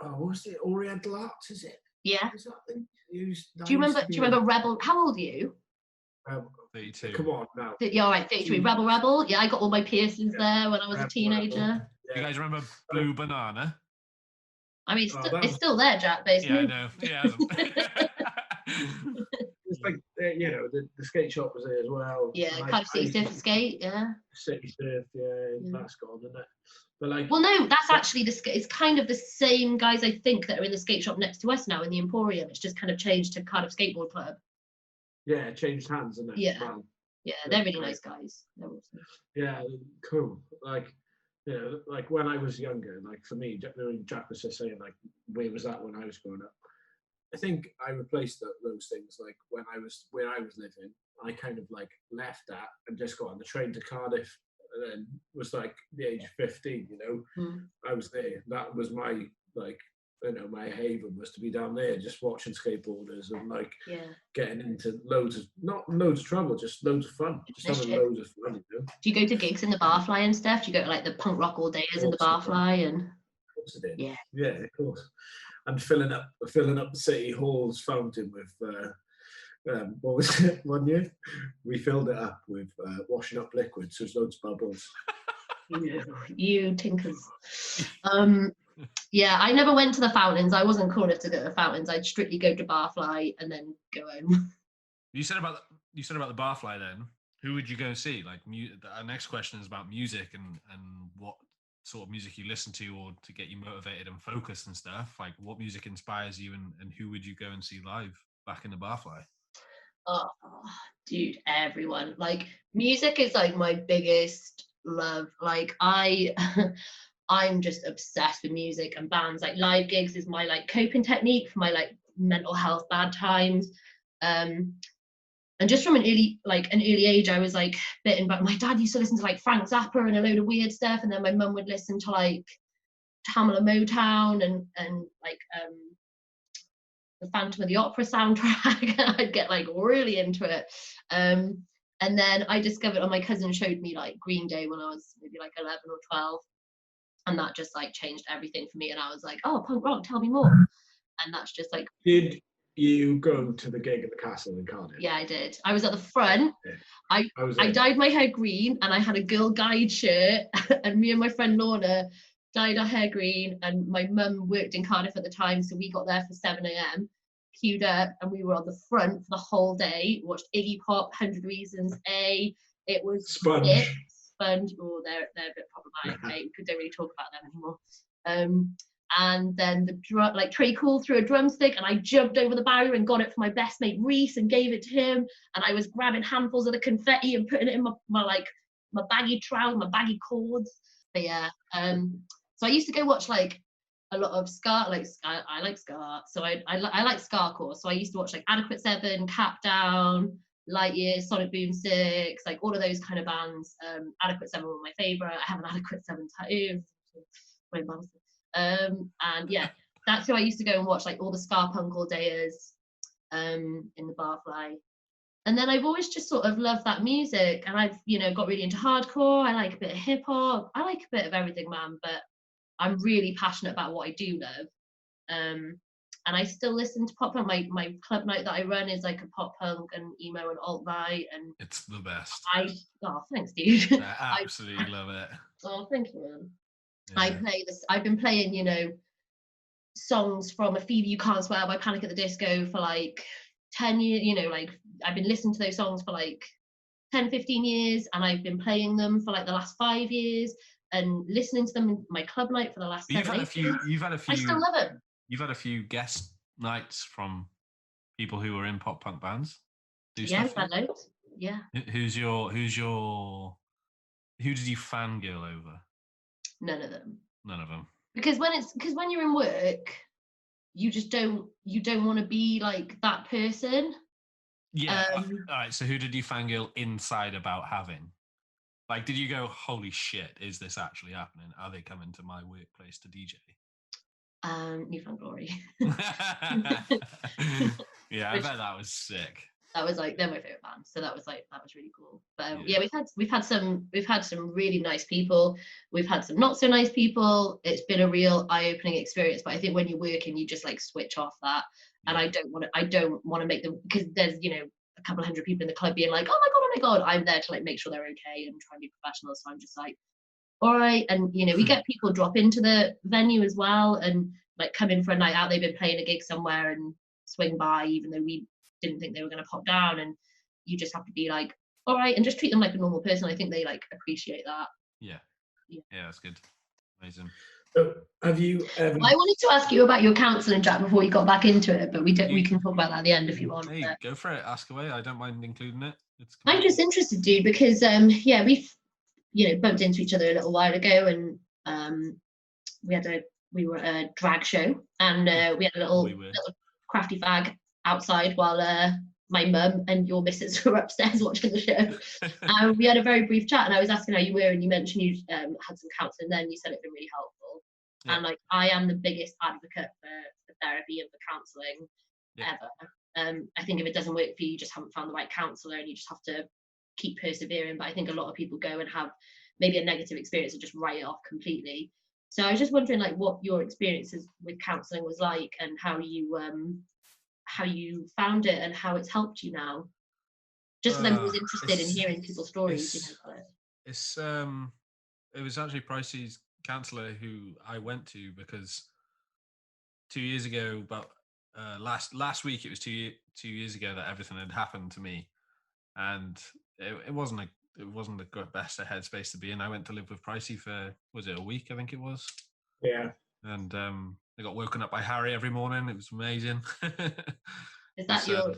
what was it? Oriental Arts, is it? Yeah. Is that thing? Do you remember Rebel? How old are you? 32. Come on now. Yeah, all right, 33. Rebel. Yeah, I got all my piercings there when I was a teenager. Yeah. You guys remember Blue Banana? I mean, it's still there, Jack, but it's Yeah, I know. Yeah. It's like, the skate shop was there as well. Yeah, like, kind of City Surf skate, yeah. City Surf, that's gone, isn't it? But like, well, no, that's actually it's kind of the same guys, I think, that are in the skate shop next to us now in the Emporium. It's just kind of changed to Cardiff Skateboard Club. Yeah, it changed hands, isn't it? Yeah. Yeah, they're really nice guys. They're awesome. Yeah, cool. Like, like when I was younger, like for me, Jack was just saying, like, where was that when I was growing up? I think I replaced those things. Like when I was where I was living, I kind of like left that and just got on the train to Cardiff, and then was like the age of 15. I was there. That was my my haven, was to be down there just watching skateboarders and like getting into not loads of trouble, just loads of fun, just having loads of fun. Do you go to gigs in the Barfly and stuff? Do you go to like the punk rock all dayers in the Barfly? And of course I did. Yeah, of course. And filling up the City Hall's fountain with what was it? One year we filled it up with washing up liquid, so there's loads of bubbles. You tinkers. Yeah, I never went to the fountains. I wasn't cool enough to go to the fountains. I'd strictly go to Barfly and then go home. You said about the Barfly then. Who would you go and see? Like, our next question is about music and what sort of music you listen to, or to get you motivated and focused and stuff. Like, what music inspires you, and who would you go and see live back in the Barfly? Oh, dude, everyone. Like, music is like my biggest love. Like, I'm just obsessed with music and bands. Like, live gigs is my like coping technique for my like mental health bad times. And just from an early age, I was like bitten. But my dad used to listen to like Frank Zappa and a load of weird stuff, and then my mum would listen to like Tamla Motown and like the Phantom of the Opera soundtrack. And I'd get like really into it. And then I discovered, my cousin showed me like Green Day when I was maybe like 11 or 12. And that just like changed everything for me. And I was like, oh, punk rock, tell me more. And that's just like. Did you go to the gig at the Castle in Cardiff? Yeah, I did. I was at the front. Yeah. I dyed my hair green, and I had a Girl Guide shirt. And me and my friend Lorna dyed our hair green. And my mum worked in Cardiff at the time, so we got there for 7 a.m. queued up, and we were on the front for the whole day. Watched Iggy Pop, 100 Reasons, It was Sponge. Oh, they're a bit problematic. We don't really talk about them anymore. And then Trey Cool threw a drumstick, and I jumped over the barrier and got it for my best mate Reese and gave it to him. And I was grabbing handfuls of the confetti and putting it in my baggy trousers, my baggy cords. But yeah, so I used to go watch like a lot of ska. I like ska, so I like skacore. So I used to watch like Adequate 7, Cap Down, Light Years, Sonic Boom 6, like all of those kind of bands. Adequate 7 were my favorite. I have an Adequate 7 tattoo. And yeah, that's who I used to go and watch, like all the ska punk all dayers in the Barfly. And then I've always just sort of loved that music, and I've got really into hardcore. I like a bit of hip hop. I like a bit of everything, man. But I'm really passionate about what I do love. And I still listen to pop punk. My club night that I run is like a pop punk and emo and alt night, and it's the best. Thanks, dude. I absolutely love it. Oh, thank you, man. Yeah. I play this. I've been playing, songs from A Fever You Can't Swear by Panic at the Disco for like 10 years. Like I've been listening to those songs for like 10, 15 years, and I've been playing them for like the last 5 years and listening to them in my club night for the last 7 years. You've had a few. I still love it. You've had a few guest nights from people who were in pop punk bands. Yeah, we've had loads. Yeah. Who did you fangirl over? None of them. Because when you're in work, you just don't want to be like that person. Yeah. All right. So who did you fangirl inside about having? Like, did you go, holy shit, is this actually happening? Are they coming to my workplace to DJ? Newfound Glory. Yeah, I bet that was sick. That was like, they're my favorite band, so that was really cool. But Yeah. yeah, we've had some really nice people. We've had some not so nice people. It's been a real eye-opening experience. But I think when you're working, you just like switch off that. And I don't want to make them, because there's, you know, a couple hundred people in the club being like, oh my god. I'm there to like make sure they're okay and try and be professional. So I'm just like, all right. And you know, we get people drop into the venue as well and like come in for a night out. They've been playing a gig somewhere and swing by, even though we didn't think they were going to pop down. And you just have to be like, all right, and just treat them like a normal person. I think they like appreciate that. Yeah, that's good. Amazing. So have you ever... I wanted to ask you about your counselling, Jack, before you got back into it, but we can talk about that at the end if you want. Hey, go for it. Ask away. I don't mind including it. I'm just interested, dude, because we've, you know, bumped into each other a little while ago, and we were at a drag show, and we had a little crafty fag outside while my mum and your missus were upstairs watching the show. We had a very brief chat, and I was asking how you were, and you mentioned you had some counselling then. You said it'd been really helpful. Yeah. And like, I am the biggest advocate for therapy and for counselling ever. I think if it doesn't work for you, you just haven't found the right counsellor, and you just have to keep persevering. But I think a lot of people go and have maybe a negative experience and just write it off completely. So I was just wondering, like, what your experiences with counselling was like, and how you found it and how it's helped you now. Just because I'm always interested in hearing people's stories. It was actually Pricey's counsellor who I went to, because 2 years ago, about last week, it was 2 years ago that everything had happened to me, and it wasn't the best headspace to be in. I went to live with Pricey for, was it a week? I think it was. Yeah. And I got woken up by Harry every morning. It was amazing. Is that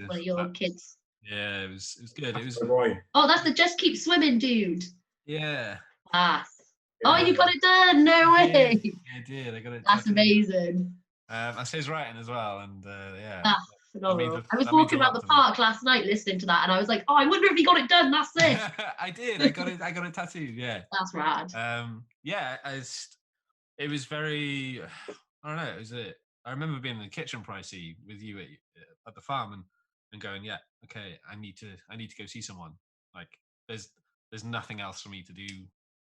one of your kids? Yeah, it was good. That's it was. Boy. Oh, that's the Just Keep Swimming dude. Yeah. Class. Oh, you got it done! No way. I did. I got it. That's amazing. I say his writing as well, and yeah. That's phenomenal. I was walking around the park last night listening to that, and I was like, "Oh, I wonder if he got it done." That's it. I did. I got it tattooed. Yeah. That's rad. Yeah. It was very. I don't know. It was I remember being in the kitchen, Pricey, with you at the farm, and going, yeah, okay, I need to go see someone. Like, there's nothing else for me to do.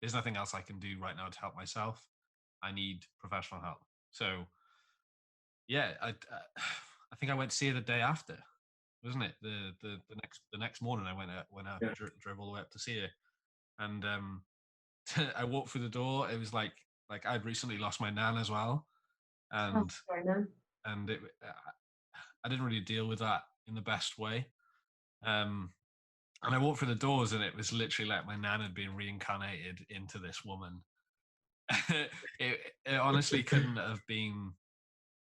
There's nothing else I can do right now to help myself. I need professional help. So, yeah, I think I went to see her the day after, wasn't it? The next morning I went out, drove all the way up to see her, and I walked through the door. It was like I'd recently lost my nan as well, and and I didn't really deal with that in the best way. And I walked through the doors, and it was literally like my nan had been reincarnated into this woman. it honestly couldn't have been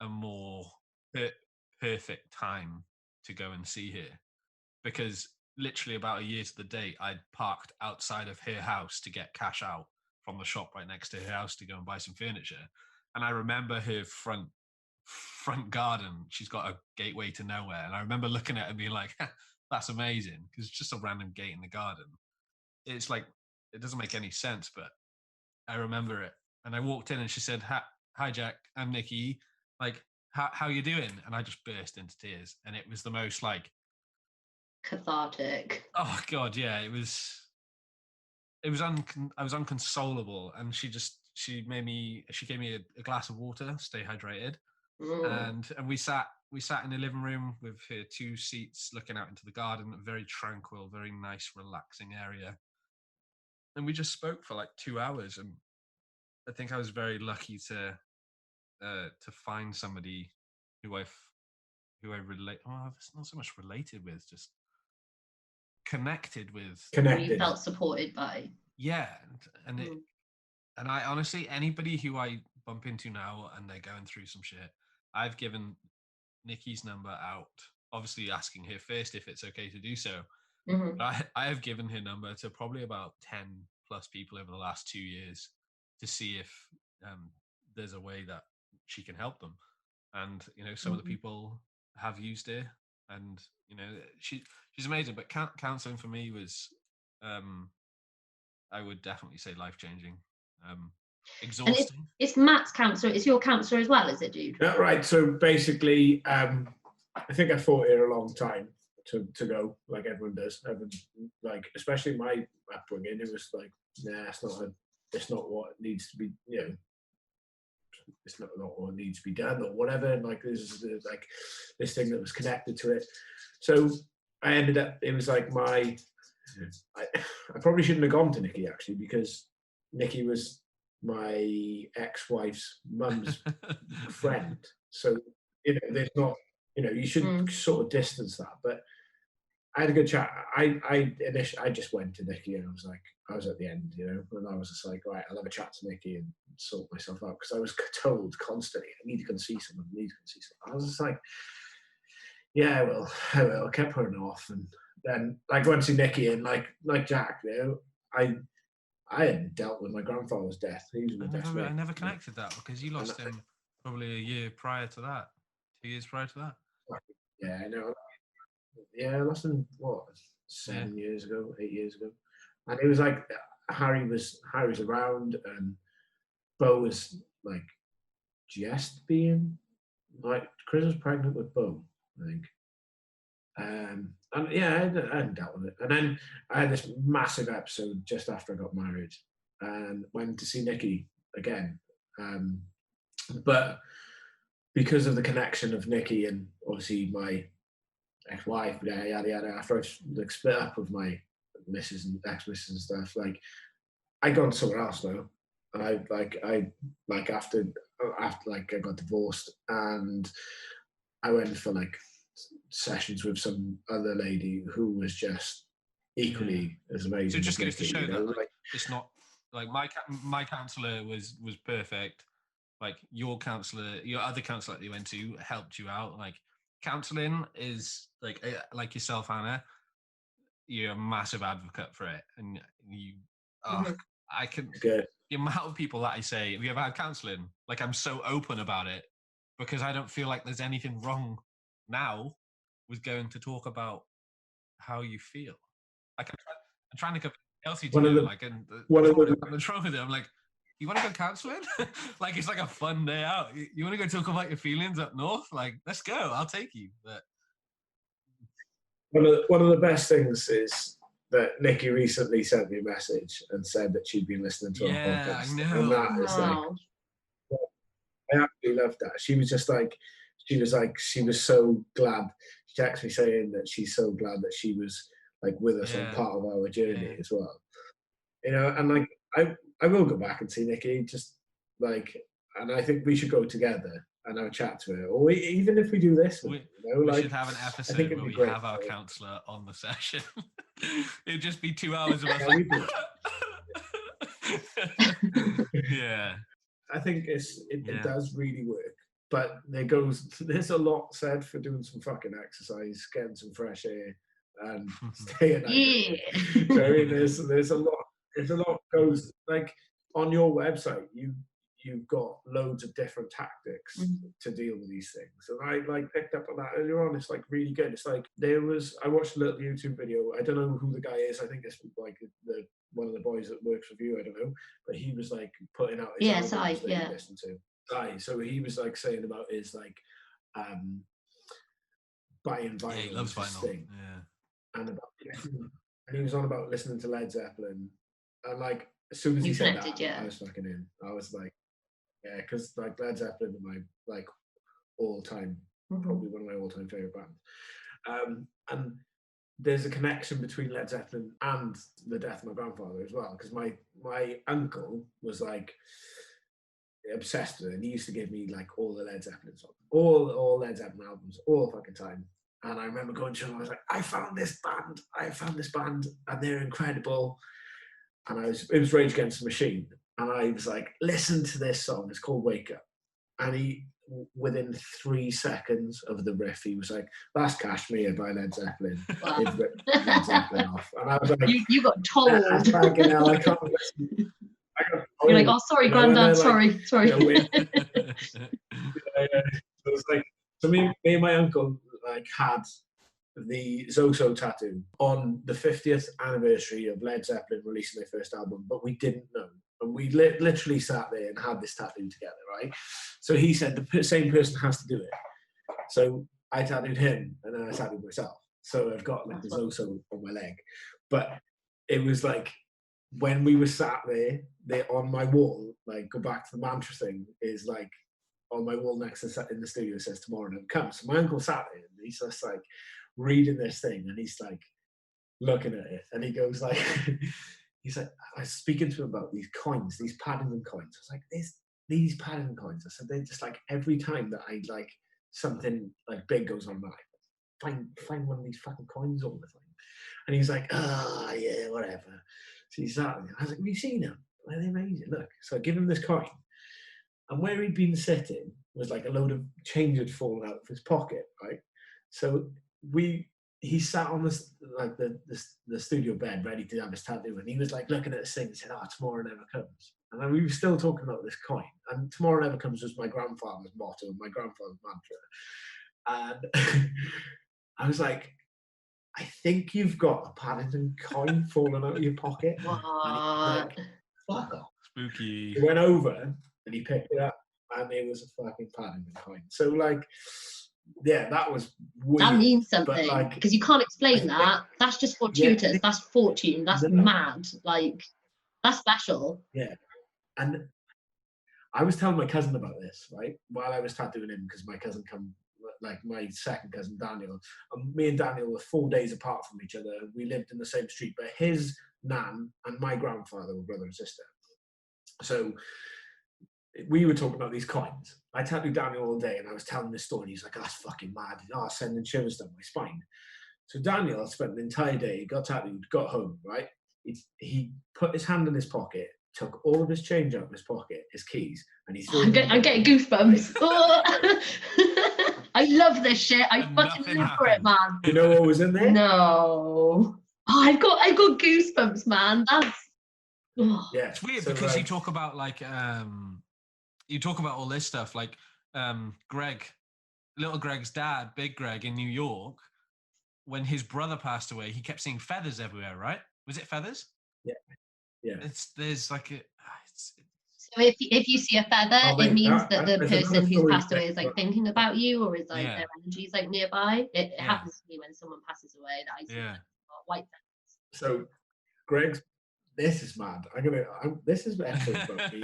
a more perfect time to go and see her, because literally about a year to the date, I'd parked outside of her house to get cash out from the shop right next to her house to go and buy some furniture. And I remember her front garden, she's got a gateway to nowhere, and I remember looking at it and being like, that's amazing, because it's just a random gate in the garden. It's like, it doesn't make any sense, but I remember it. And I walked in and she said, hi Jack, I'm Nikki, like, how you doing? And I just burst into tears, and it was the most like cathartic. Oh god, yeah, I was unconsolable, and she gave me a glass of water, stay hydrated. And we sat in the living room with her 2 seats looking out into the garden, a very tranquil, very nice, relaxing area. And we just spoke for like 2 hours, and I think I was very lucky to find somebody who I relate. Oh, it's not so much related with, just connected with. You felt supported by. Yeah, and I honestly, anybody who I bump into now and they're going through some shit, I've given Nikki's number out, obviously asking her first if it's okay to do so. But I have given her number to probably about 10 plus people over the last 2 years to see if there's a way that she can help them. And, you know, some of the people have used her, and you know, she's amazing. But counselling for me was, I would definitely say life-changing. Exhausting. It's Matt's counsellor. It's your counsellor as well, is it, dude? Yeah, right. So basically, I think I fought here a long time to go, like everyone does. Everyone, like, especially my upbringing, it was like, nah, it's not what needs to be, you know, it's not what needs to be done or whatever. And like, there's like this thing that was connected to it. So I ended up, it was like I probably shouldn't have gone to Nikki, actually, because Nikki was my ex-wife's mum's friend. So, you know, there's not, you know, you should sort of distance that. But I had a good chat. I just went to Nikki, and I was at the end, you know, and I was just like, right, I'll have a chat to Nikki and sort myself out, because I was told constantly, I need to go and see someone, I was just like, yeah, well, I will. I kept putting it off, and then like went to see Nikki, and like Jack, you know, I hadn't dealt with my grandfather's death. He was my best mate. I never connected that, because you lost him probably a year prior to that, 2 years prior to that. Yeah, I know. Yeah, I lost him, what, 7 years ago, 8 years ago. And it was like Harry was around, and Bo was like just being like, Chris was pregnant with Bo, I think. And yeah, I hadn't dealt with it. And then I had this massive episode just after I got married, and went to see Nikki again. But because of the connection of Nikki and obviously my ex-wife, after I like split up with my missus and ex-missus and stuff, like I gone somewhere else now. I after like I got divorced, and I went for like sessions with some other lady who was just equally as amazing. So it just goes to show that like, it's not like my counsellor was perfect. Like your other counsellor that you went to helped you out. Like counselling is like yourself, Hannah. You're a massive advocate for it, and you. I can. Good. The amount of people that I say, "Have you ever had counselling?" Like I'm so open about it, because I don't feel like there's anything wrong now with going to talk about how you feel. Like I'm trying to convince Elsie to go. Like, and what's wrong with it? I'm like, you want to go counselling? Like it's like a fun day out. You want to go talk about your feelings up north? Like, let's go. I'll take you. But one of the best things is that Nikki recently sent me a message and said that she'd been listening to our podcast. I know. And that is like, I absolutely loved that. She was so glad. She texted me saying that she's so glad that she was like with us on part of our journey as well. You know, and like I will go back and see Nikki, just like, and I think we should go together and have a chat to her, or even if we do this, we like, should have an episode where we have our counsellor on the session. It'd just be 2 hours of us. Yeah. I think it does really work, but there's a lot said for doing some fucking exercise, getting some fresh air, and staying out. Yeah. So, I mean, there's a lot goes, like on your website, you've got loads of different tactics to deal with these things, and I like picked up on that earlier on. It's like really good. It's like I watched a little YouTube video. I don't know who the guy is. I think it's like one of the boys that works with you. I don't know, but he was like putting out his albums that he listened to. So he was like saying about his like buying vinyl. Yeah, he loves vinyl. Thing. Yeah, and he was on about listening to Led Zeppelin, and like as soon as he said that, I was fucking in. I was like, yeah, because like Led Zeppelin are my like all-time, probably one of my all-time favorite bands. And there's a connection between Led Zeppelin and the death of my grandfather as well, because my uncle was like obsessed with it, and he used to give me like all the Led Zeppelin songs, all Led Zeppelin albums, all the fucking time. And I remember going to him, I was like, I found this band, and they're incredible. And it was Rage Against the Machine. And I was like, listen to this song, it's called Wake Up. And he, within 3 seconds of the riff, he was like, that's Kashmir by Led Zeppelin. Wow. He'd ripped Led Zeppelin off. And I was like, you got told. Fucking hell, I can't listen. You're like, oh, sorry, Grandad, sorry. You know, so it was like, so me and my uncle like had the Zoso tattoo on the 50th anniversary of Led Zeppelin releasing their first album, but we didn't know. And we literally sat there and had this tattoo together, right? So he said the same person has to do it. So I tattooed him, and then I tattooed myself. So I've got like the Zoso on my leg. But it was like, when we were sat there on my wall, like, go back to the mantra thing, is like, on my wall next to in the studio, it says tomorrow never comes. So my uncle sat there, and he's just like reading this thing, and he's like looking at it, and he goes like, he's like, I was speaking to him about these coins, these Paddington coins. I was like, these Paddington coins. I said, they're just like, every time that I like something like big goes on, like, find one of these fucking coins all the time. And he's like, yeah, whatever. So he's sat there. I was like, have you seen them? They're amazing. Look. So I give him this coin. And where he'd been sitting was like a load of change had fallen out of his pocket, right? So he sat on this like the studio bed ready to have his tattoo, and he was like looking at this thing and said, tomorrow never comes. And then we were still talking about this coin. And tomorrow never comes was my grandfather's motto and my grandfather's mantra. And I was like, I think you've got a Paddington coin falling out of your pocket. What? And he was like, fuck off. Spooky. He went over and he picked it up, and it was a fucking Paddington coin. So like, yeah, that was weird. That means something, like, because you can't explain that. That's just fortuitous. Yeah, that's fortune. That's mad. Like, that's special. Yeah. And I was telling my cousin about this, right, while I was tattooing him, because my cousin like my second cousin Daniel, and me and Daniel were 4 days apart from each other. We lived in the same street, but his nan and my grandfather were brother and sister. So we were talking about these coins. I tattooed Daniel all day, and I was telling this story, and he's like, that's fucking mad. Sending shivers down my spine. So Daniel spent the entire day, got tattooed, got home, right? He put his hand in his pocket, took all of his change out of his pocket, his keys, and he threw I'm getting goosebumps. I love this shit. I fucking live for it, man. You know what was in there? No. Oh, I've got goosebumps, man. That's yeah. It's weird because you talk about like you talk about all this stuff like Greg, little Greg's dad, Big Greg in New York, when his brother passed away, he kept seeing feathers everywhere, right? Was it feathers? Yeah. Yeah. There's like so if you see a feather, it means that the person who's passed away is like thinking about you, or is like their energy's like nearby. It happens to me when someone passes away that I see white feathers. So Greg's, this is mad. This is episode about me.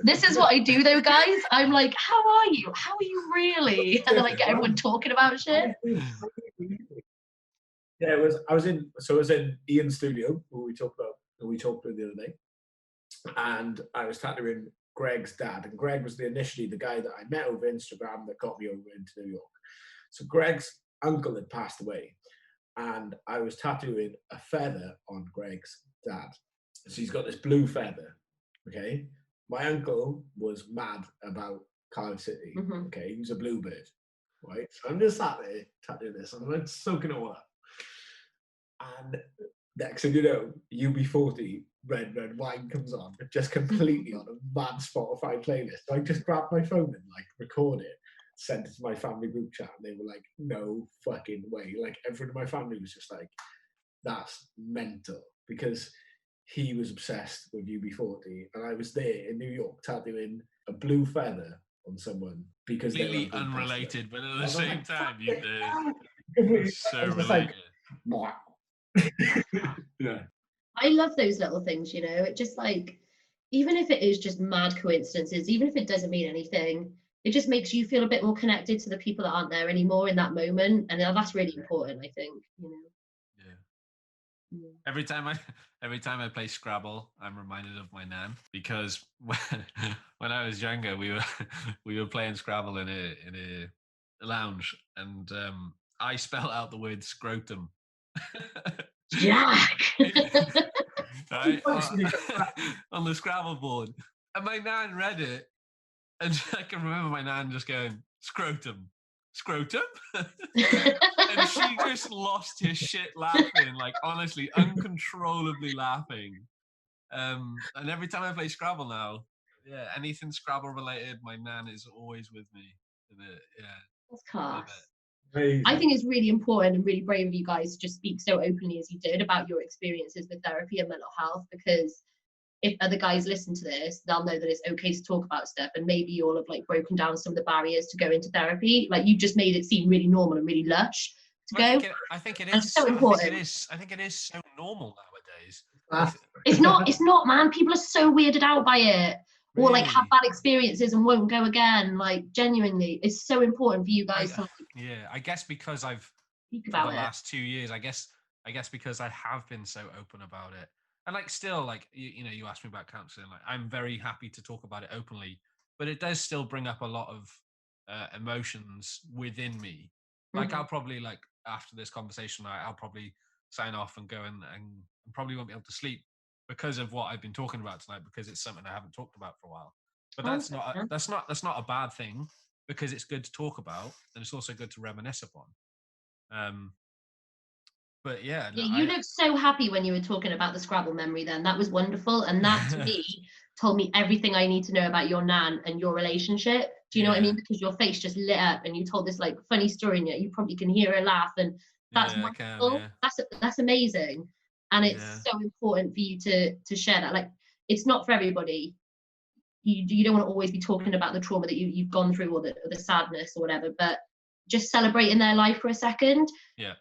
This is what I do though, guys. I'm like, how are you? How are you really? And then I get everyone talking about shit. Yeah, I was in Ian's studio who we talked about the other day. And I was tattooing Greg's dad, and Greg was initially the guy that I met over Instagram that got me over into New York. So Greg's uncle had passed away, and I was tattooing a feather on Greg's dad. So he's got this blue feather, okay? My uncle was mad about Cardiff City, okay? He was a bluebird, right? So I'm just sat there tattooing this, and I'm soaking it all up. And next thing you know, UB40, Red Wine comes on, just completely on a mad Spotify playlist. So I just grabbed my phone and like record it, sent it to my family group chat, and they were like, no fucking way. Like everyone in my family was just like, that's mental, because he was obsessed with UB40, and I was there in New York tattooing a blue feather on someone because completely unrelated, but at the same time you do. So related. Like, yeah. I love those little things, you know. It just like, even if it is just mad coincidences, even if it doesn't mean anything, it just makes you feel a bit more connected to the people that aren't there anymore in that moment, and that's really important, I think. You know. Yeah. Every time I play Scrabble, I'm reminded of my nan, because when I was younger, we were playing Scrabble in a lounge, and I spelled out the word scrotum. Jack. Right, on the Scrabble board, and my nan read it, and I can remember my nan just going, scrotum, and she just lost her shit laughing, like honestly, uncontrollably laughing. And every time I play Scrabble now, anything Scrabble related, my nan is always with me. That's class. I think it's really important and really brave of you guys to just speak so openly as you did about your experiences with therapy and mental health, because if other guys listen to this, they'll know that it's okay to talk about stuff, and maybe you'll have like broken down some of the barriers to go into therapy. Like you just made it seem really normal and really lush to go. I think it And is. it's so important. I think it is so normal nowadays. It's not, man. People are so weirded out by it, or like have bad experiences and won't go again. Like genuinely, it's so important for you guys to I guess because I've speak for about the it. last 2 years, I guess because I have been so open about it, and like still like you know, you asked me about counselling, like I'm very happy to talk about it openly, but it does still bring up a lot of emotions within me. Like I'll probably, like after this conversation, I'll probably sign off and go and probably won't be able to sleep because of what I've been talking about tonight, because it's something I haven't talked about for a while. But that's not a bad thing, because it's good to talk about, and it's also good to reminisce upon. But yeah, no, you looked so happy when you were talking about the Scrabble memory then. That was wonderful. And that to me told me everything I need to know about your nan and your relationship. Do you know what I mean? Because your face just lit up and you told this like funny story, and yet you probably can hear her laugh, and that's wonderful. That's amazing. And it's so important for you to share that. Like it's not for everybody. You don't want to always be talking about the trauma that you've gone through, or the sadness or whatever, but just celebrating their life for a second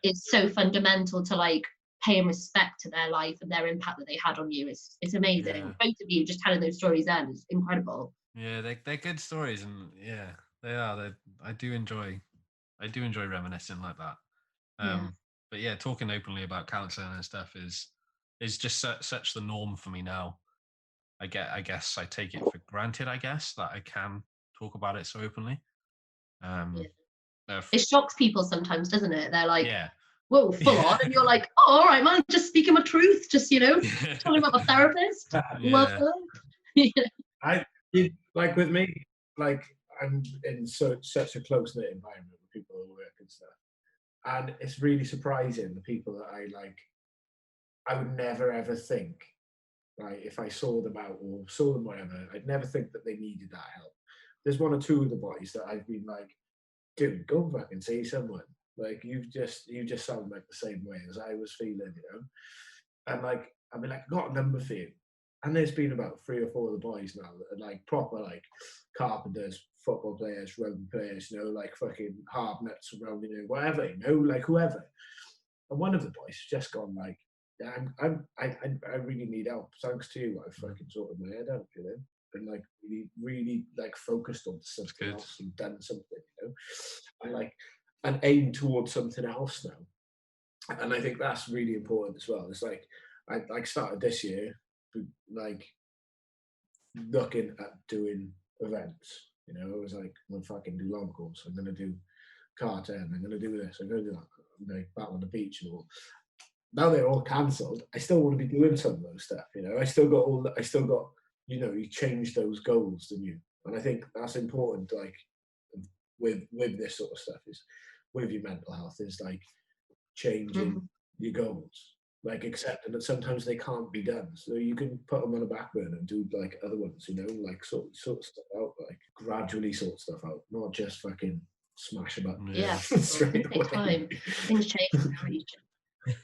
is so fundamental to like paying respect to their life and their impact that they had on you. It's amazing. Both of you just telling those stories then is incredible. Yeah, they're good stories, and they are. I do enjoy reminiscing like that. But yeah, talking openly about counselling and stuff is just such the norm for me now. I guess I take it for granted, I guess, that I can talk about it so openly. It shocks people sometimes, doesn't it? They're like, whoa, full on. And you're like, oh, all right, man, just speaking my truth. Just, telling about my therapist. Like with me, like I'm in such a close-knit environment with people who work and stuff. And it's really surprising the people that I would never ever think, right, if I saw them out or saw them whatever, I'd never think that they needed that help. There's one or two of the boys that I've been like, dude, go fucking see someone. Like you just sound like the same way as I was feeling, And like I've been like, got a number for you. And there's been about 3 or 4 of the boys now that are like proper like carpenters, football players, rugby players, like fucking hard nuts around, whatever, like whoever. And one of the boys has just gone like, yeah, I really need help. Thanks to you, I've fucking sorted my head out, and like really like focused on something else and done something, and aim towards something else now. And I think that's really important as well. It's like I started this year like looking at doing events. I was like, I'm gonna fucking do long course. I'm gonna do carton. I'm gonna do this. I'm gonna do that. Like back on the beach and all. Now they're all cancelled. I still want to be doing some of those stuff. I still got you change those goals, don't you? And I think that's important. Like with this sort of stuff is with your mental health is like changing your goals. Like accepting that sometimes they can't be done, so you can put them on a back burner and do like other ones, like sort stuff out, like gradually sort stuff out, not just fucking smash them up. Yeah, straight away. Time. Things change.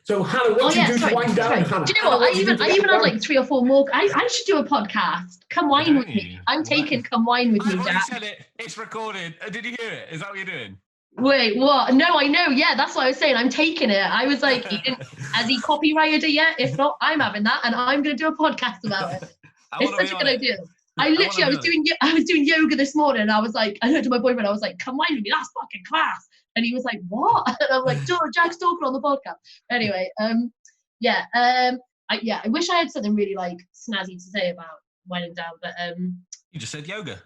So Hannah, what do you do to wind down? Hannah? Do you know what? I even had like 3 or 4 more. I should do a podcast. Come wine with me. I'm taking come wine with me, Jack. I said it. It's recorded. Did you hear it? Is that what you're doing? Wait, what? No, I know. Yeah, that's what I was saying. I'm taking it. I was like, has he copyrighted it yet? If not, I'm having that, and I'm going to do a podcast about it. It's such a good idea. I was doing yoga this morning, and I was like, I heard to my boyfriend, I was like, come wine with me. That's fucking class. And he was like, what? And I'm like, Jack's talking on the podcast. Anyway, I wish I had something really like snazzy to say about winding down, but you just said yoga.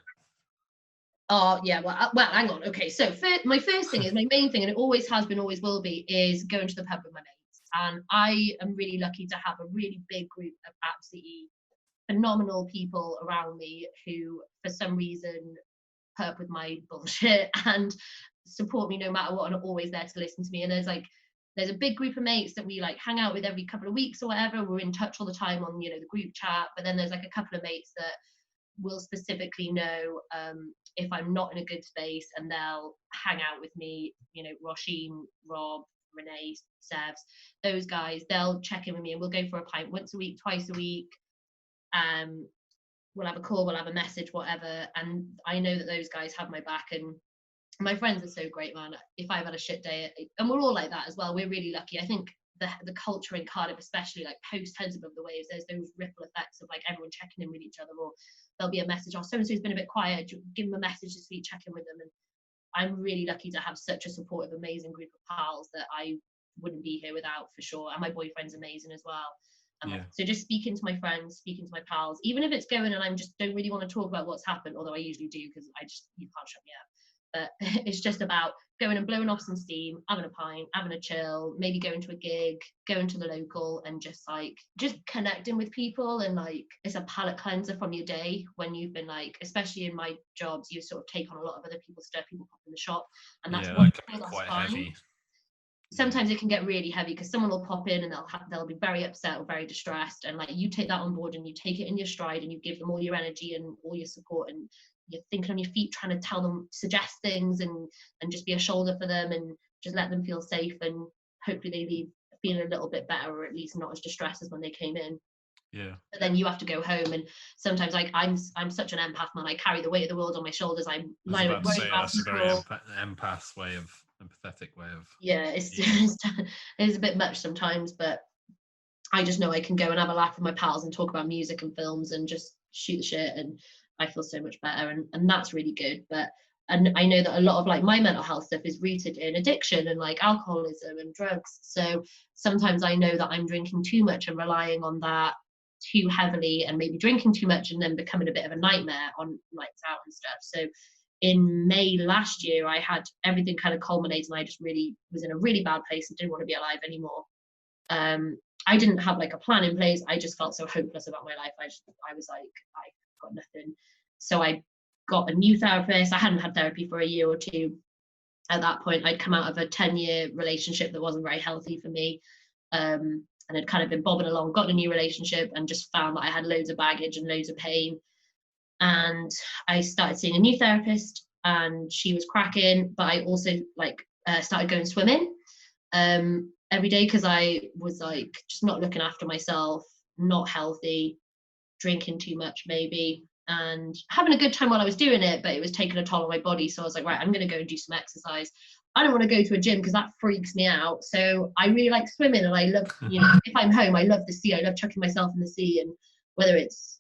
Oh yeah, well, hang on. Okay, so my first thing is my main thing, and it always has been, always will be, is going to the pub with my mates. And I am really lucky to have a really big group of absolutely phenomenal people around me who, for some reason, put up with my bullshit and support me no matter what, and are always there to listen to me. And there's a big group of mates that we like hang out with every couple of weeks or whatever. We're in touch all the time on the group chat. But then there's like a couple of mates that will specifically know if I'm not in a good space, and they'll hang out with me. You know, Roisin, Rob, Renee, Sevs, those guys, they'll check in with me, and we'll go for a pint once a week, twice a week. We'll have a call, we'll have a message, whatever. And I know that those guys have my back, and my friends are so great, man. If I've had a shit day, and we're all like that as well, we're really lucky. I think the culture in Cardiff, especially like post Heads Above the Waves, there's those ripple effects of like everyone checking in with each other, or there'll be a message, oh, so-and-so's been a bit quiet, give them a message this week, check in with them. And I'm really lucky to have such a supportive, amazing group of pals that I wouldn't be here without, for sure. And my boyfriend's amazing as well. So just speaking to my friends, speaking to my pals, even if it's going and I just don't really want to talk about what's happened, although I usually do, because you can't shut me up. But it's just about going and blowing off some steam, having a pint, having a chill, maybe going to a gig, going to the local, and just connecting with people. And like, it's a palate cleanser from your day when you've been like, especially in my jobs, you sort of take on a lot of other people's stuff, people pop in the shop, and that's quite fine. heavy. Sometimes it can get really heavy because someone will pop in and they'll be very upset or very distressed, and like, you take that on board and you take it in your stride and you give them all your energy and all your support, and you're thinking on your feet, trying to tell them, suggest things, and just be a shoulder for them, and just let them feel safe, and hopefully they leave feeling a little bit better, or at least not as distressed as when they came in. But then you have to go home, and sometimes like I'm such an empath, man. I carry the weight of the world on my shoulders. That's a very empath way of empathetic way of. Yeah, it's a bit much sometimes, but I just know I can go and have a laugh with my pals and talk about music and films and just shoot the shit, and I feel so much better, and that's really good. And I know that a lot of like my mental health stuff is rooted in addiction and like alcoholism and drugs. So sometimes I know that I'm drinking too much and relying on that too heavily, and maybe drinking too much and then becoming a bit of a nightmare on nights out and stuff. So in May last year, I had everything kind of culminate, and I just really was in a really bad place and didn't want to be alive anymore. I didn't have like a plan in place. I just felt so hopeless about my life. I was like, I got nothing. So I got a new therapist. I hadn't had therapy for a year or two. At that point, I'd come out of a 10-year relationship that wasn't very healthy for me. And had kind of been bobbing along, got a new relationship, and just found that I had loads of baggage and loads of pain. And I started seeing a new therapist, and she was cracking, but I also started going swimming every day, because I was like just not looking after myself, not healthy, drinking too much maybe, and having a good time while I was doing it, but it was taking a toll on my body. So I was like, right, I'm going to go and do some exercise. I don't want to go to a gym because that freaks me out. So I really like swimming, and I love, if I'm home, I love the sea. I love chucking myself in the sea, and whether it's,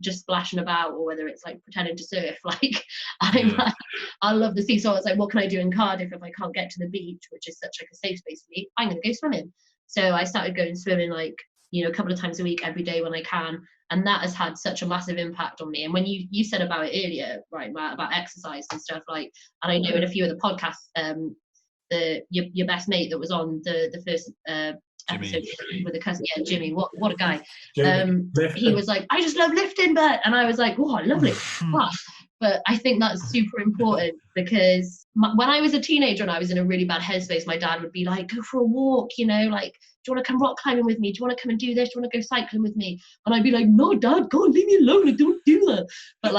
just splashing about, or whether it's like pretending to surf, like I love the sea. So I was like, what can I do in Cardiff if I can't get to the beach, which is such like a safe space for me? I'm going to go swimming. So I started going swimming a couple of times a week, every day when I can. And that has had such a massive impact on me. And when you said about it earlier, right, Matt, about exercise and stuff, and I know in a few of the podcasts, your best mate that was on the first episode with the cousin, Jimmy, what a guy. He was like, I just love lifting, and I was like, oh, lovely. But I think that's super important, because when I was a teenager and I was in a really bad headspace, my dad would be like, go for a walk, do you want to come rock climbing with me? Do you want to come and do this? Do you want to go cycling with me? And I'd be like, no, Dad, go, leave me alone. Don't do that. But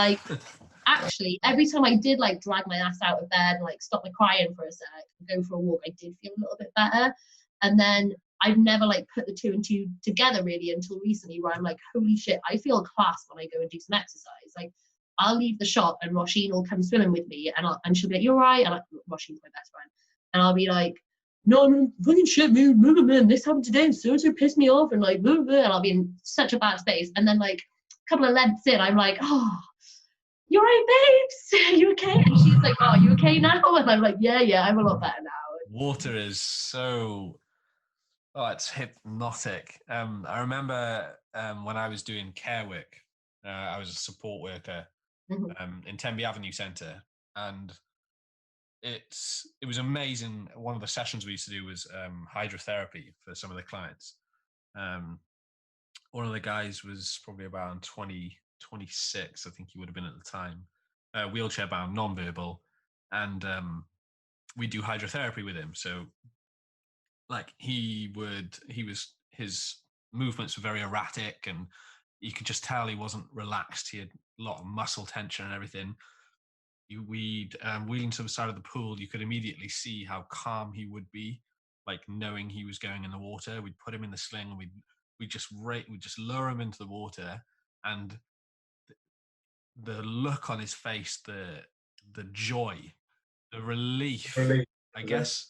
actually, every time I did drag my ass out of bed and stop my crying for a sec and go for a walk, I did feel a little bit better. And then I've never put the two and two together really until recently, where I'm like, holy shit, I feel class when I go and do some exercise. I'll leave the shop and Roisin will come swimming with me, and she'll be like, you're right. And Roisin's my best friend. And I'll be like, no, fucking shit, man, this happened today, and so pissed me off, and and I'll be in such a bad space. And then a couple of lengths in, I'm like, oh, you're right, babes, are you okay? And she's like, oh, you okay now? And I'm like, yeah, I'm a lot better now. Water is so, it's hypnotic. I remember when I was doing care work, I was a support worker in Tenby Avenue Centre, and it was amazing. One of the sessions we used to do was hydrotherapy for some of the clients. One of the guys was probably about 26, I think he would have been at the time, wheelchair bound, non-verbal, and we do hydrotherapy with him. So his movements were very erratic, and you could just tell he wasn't relaxed. He had a lot of muscle tension and everything. We'd wheel him to the side of the pool. You could immediately see how calm he would be, like knowing he was going in the water. We'd put him in the sling and we'd just lure him into the water, and the look on his face, the joy, the relief. I guess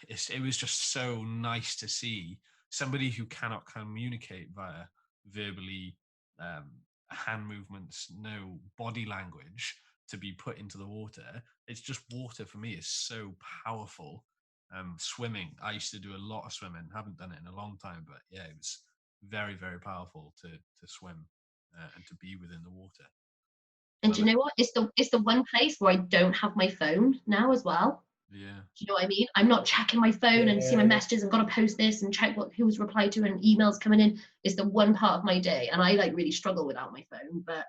it was just so nice to see somebody who cannot communicate via verbally, hand movements, no body language, to be put into the water. It's just water for me is so powerful. Swimming, I used to do a lot of swimming, haven't done it in a long time, but yeah, it was very, very powerful to swim and to be within the water. And do you know what? It's the one place where I don't have my phone now as well. Yeah. Do you know what I mean? I'm not checking my phone and see my messages. I've got to post this and check who's replied to and emails coming in. It's the one part of my day, and I like really struggle without my phone, but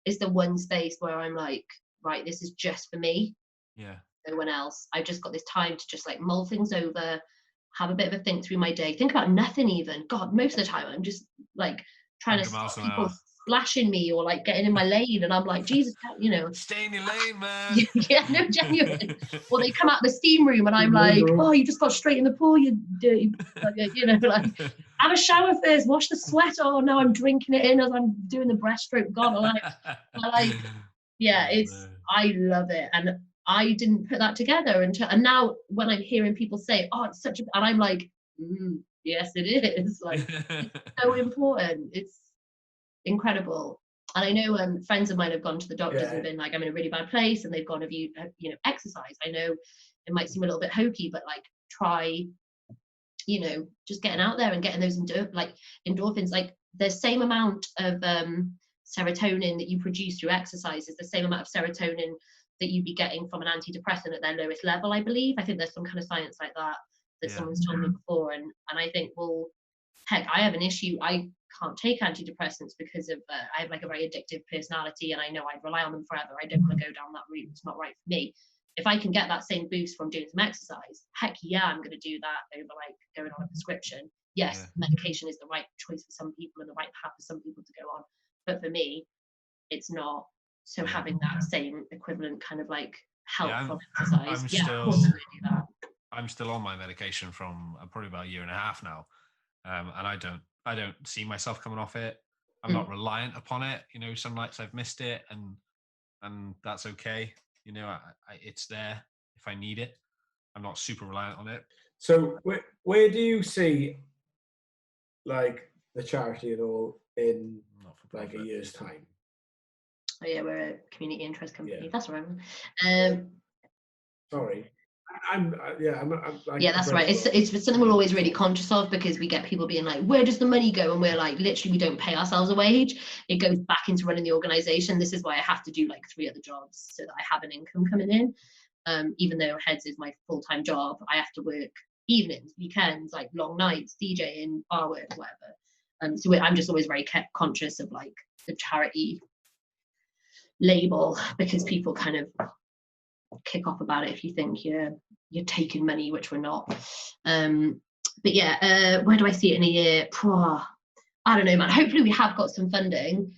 it's the one space where I'm like, right, this is just for me. Yeah. No one else. I've just got this time to just like mull things over, have a bit of a think through my day, think about nothing even. God, most of the time I'm just like trying to stop people splashing me or like getting in my lane, and I'm like, Jesus, you know, stay in your lane, man. Yeah, no, genuine. Or they come out the steam room and I'm like, oh, you just got straight in the pool, you dirty, you know, like have a shower first, wash the sweat. Oh no, I'm drinking it in as I'm doing the breaststroke. God, yeah, I love it, and I didn't put that together until, and now when I'm hearing people say, oh, it's such a, and I'm like, yes, it is. Like, it's so important. It's incredible. And I know friends of mine have gone to the doctors and been like, I'm in a really bad place, and they've gone, have you know, exercise? I know it might seem a little bit hokey, but like try, you know, just getting out there and getting those endorphins. Like the same amount of serotonin that you produce through exercise is the same amount of serotonin that you'd be getting from an antidepressant at their lowest level, I believe. I think there's some kind of science like that someone's told me before, and I think, well, heck, I have an issue. I can't take antidepressants because of I have like a very addictive personality, and I know I'd rely on them forever. I don't want to go down that route. It's not right for me. If I can get that same boost from doing some exercise, heck yeah, I'm going to do that over like going on a prescription. Yes, medication is the right choice for some people and the right path for some people to go on, but for me, it's not. So having that same equivalent kind of like help from exercise, of course I'm going to do that. I'm still on my medication from probably about a year and a half now, and I don't see myself coming off it. I'm not reliant upon it. You know, some nights I've missed it, and that's okay. You know, it's there if I need it. I'm not super reliant on it. So where do you see like the charity and all in like a year's time? Oh yeah, we're a community interest company. Yeah. That's right. Sorry. That's right. It's something we're always really conscious of, because we get people being like, where does the money go? And we're like, literally, we don't pay ourselves a wage. It goes back into running the organization. This is why I have to do like 3 other jobs so that I have an income coming in. Even though Heads is my full-time job, I have to work evenings, weekends, like long nights, DJing, bar work, whatever. So I'm just always very conscious of like the charity label, because people kind of kick off about it if you think you're taking money, which we're not. But yeah, where do I see it in a year? I don't know, man. Hopefully we have got some funding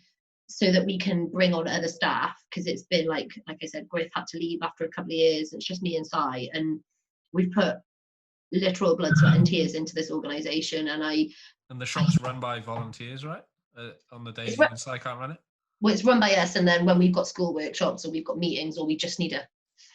so that we can bring on other staff, because it's been like I said, Griff had to leave after a couple of years. It's just me and Si, and we've put literal blood, sweat and tears into this organization. And the shop's run by volunteers, right? On the days you and Si can't run it? Well, it's run by us, and then when we've got school workshops or we've got meetings or we just need a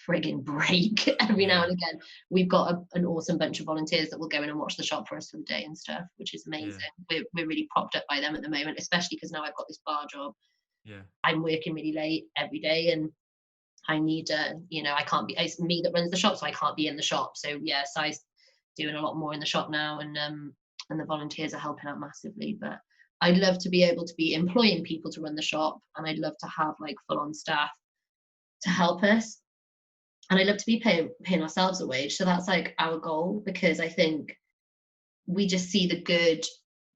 frigging break every now and again, we've got an awesome bunch of volunteers that will go in and watch the shop for us for the day and stuff, which is amazing. We're really propped up by them at the moment, especially because now I've got this bar job. I'm working really late every day, and I need I can't be, it's me that runs the shop, so I can't be in the shop. So yeah, Si's doing a lot more in the shop now, and the volunteers are helping out massively. But I'd love to be able to be employing people to run the shop, and I'd love to have like full-on staff to help us, and I'd love to be paying ourselves a wage. So that's like our goal, because I think we just see the good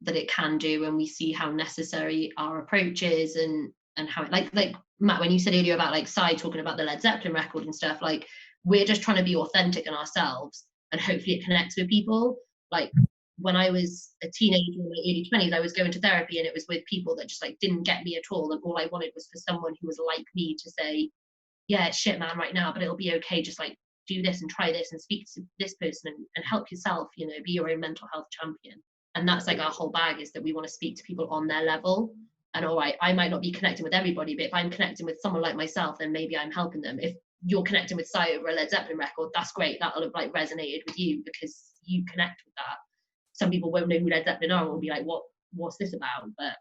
that it can do, and we see how necessary our approach is, and how it, like Matt, when you said earlier about like Si talking about the Led Zeppelin record and stuff, like we're just trying to be authentic in ourselves, and hopefully it connects with people. Like when I was a teenager in my early 20s, I was going to therapy, and it was with people that just like didn't get me at all, and all I wanted was for someone who was like me to say, yeah, it's shit, man, right now, but it'll be okay, just like do this and try this and speak to this person and help yourself, you know, be your own mental health champion. And that's like our whole bag, is that we want to speak to people on their level. And all right, I might not be connecting with everybody, but if I'm connecting with someone like myself, then maybe I'm helping them. If you're connecting with Sai over a Led Zeppelin record, that's great, that'll have like resonated with you because you connect with that. Some people won't know who Led Zeppelin are and will be like, what's this about? But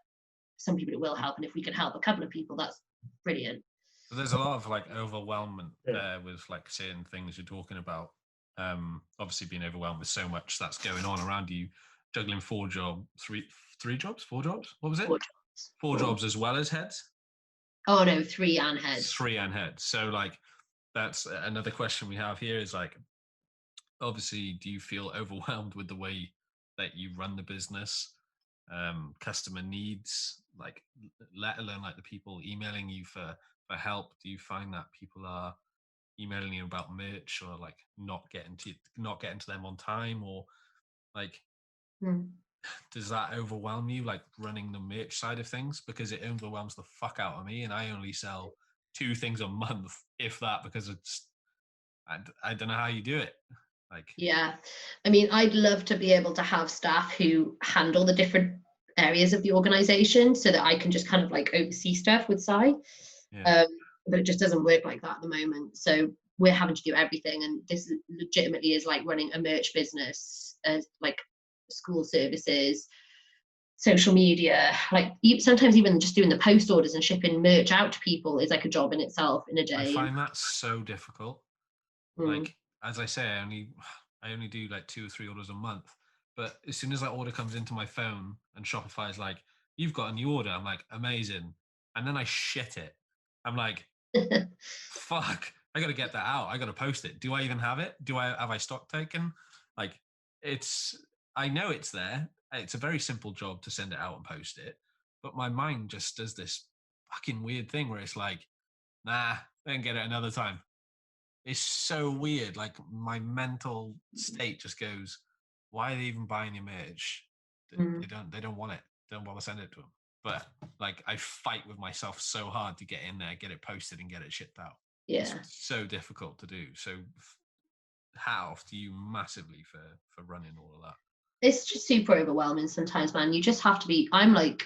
some people it will help, and if we can help a couple of people, that's brilliant. So there's a lot of like overwhelmment there with like certain things you're talking about. Obviously being overwhelmed with so much that's going on around you, juggling four jobs. What was it? Four jobs as well as heads? Oh no, 3 and heads. 3 and heads. So like, that's another question we have here is like, obviously, do you feel overwhelmed with the way that you run the business, customer needs, like let alone like the people emailing you for help? Do you find that people are emailing you about merch, or like not getting to them on time, or like does that overwhelm you, like running the merch side of things? Because it overwhelms the fuck out of me, and I only sell 2 things a month, if that, because it's I don't know how you do it. Like, yeah, I mean, I'd love to be able to have staff who handle the different areas of the organization so that I can just kind of like oversee stuff with Sai. But it just doesn't work like that at the moment. So we're having to do everything, and this legitimately is like running a merch business, like school services, social media, like sometimes even just doing the post orders and shipping merch out to people is like a job in itself in a day. I find that so difficult. Like, as I say, I only do like 2 or 3 orders a month, but as soon as that order comes into my phone and Shopify is like, you've got a new order, I'm like, amazing, and then I shit it. I'm like, fuck, I gotta get that out, I gotta post it. Do I even have it? Have I stock taken? Like, I know it's there. It's a very simple job to send it out and post it, but my mind just does this fucking weird thing where it's like, nah, then get it another time. It's so weird. Like, my mental state just goes, why are they even buying your merch? They don't want it. They don't want to send it to them. But like, I fight with myself so hard to get in there, get it posted, and get it shipped out. Yeah, it's so difficult to do. So hat off to you massively for running all of that. It's just super overwhelming sometimes, man. You just have to be. I'm like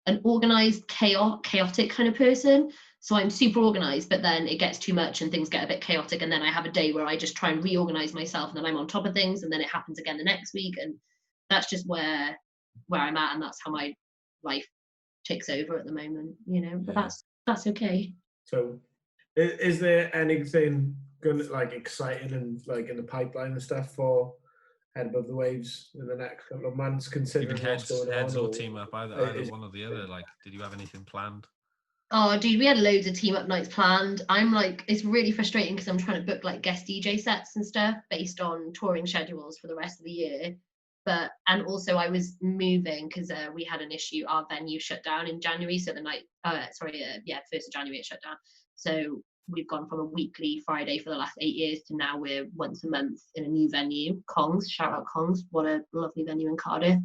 an organized, chaotic kind of person. So I'm super organized, but then it gets too much and things get a bit chaotic. And then I have a day where I just try and reorganize myself, and then I'm on top of things, and then it happens again the next week. And that's just where I'm at, and that's how my life takes over at the moment, you know. But that's okay. So is there anything good, like exciting and like in the pipeline and stuff for Head Above the Waves in the next couple of months, considering what's going on? Heads or team up, either one or the other. Like, did you have anything planned? Oh, dude, we had loads of team up nights planned. I'm like, it's really frustrating because I'm trying to book like guest DJ sets and stuff based on touring schedules for the rest of the year. And also I was moving because we had an issue. Our venue shut down in January. So the night, 1st of January it shut down. So we've gone from a weekly Friday for the last 8 years to now we're once a month in a new venue, Kongs. Shout out Kongs, what a lovely venue in Cardiff,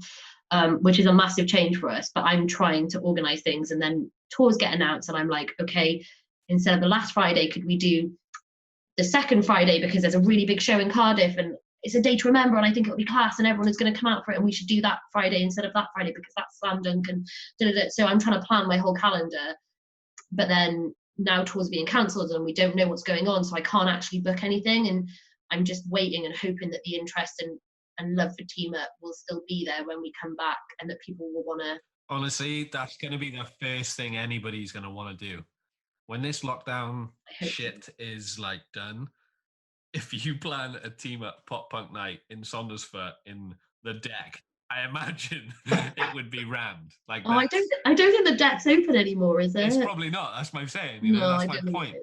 which is a massive change for us. But I'm trying to organise things, and then tours get announced, and I'm like, okay, instead of the last Friday, could we do the second Friday, because there's a really big show in Cardiff and it's a day to remember, and I think it'll be class and everyone is going to come out for it, and we should do that Friday instead of that Friday because that's slam dunk and da-da-da. So I'm trying to plan my whole calendar, but then now tours being cancelled and we don't know what's going on, so I can't actually book anything, and I'm just waiting and hoping that the interest and love for Team Up will still be there when we come back, and that people will want to. Honestly, that's going to be the first thing anybody's going to want to do when this lockdown shit is like done. If you plan a Team Up pop punk night in Saundersfoot in the deck, I imagine it would be rammed. Like, I don't think the deck's open anymore, is it? It's probably not. That's my saying. You know, that's my point.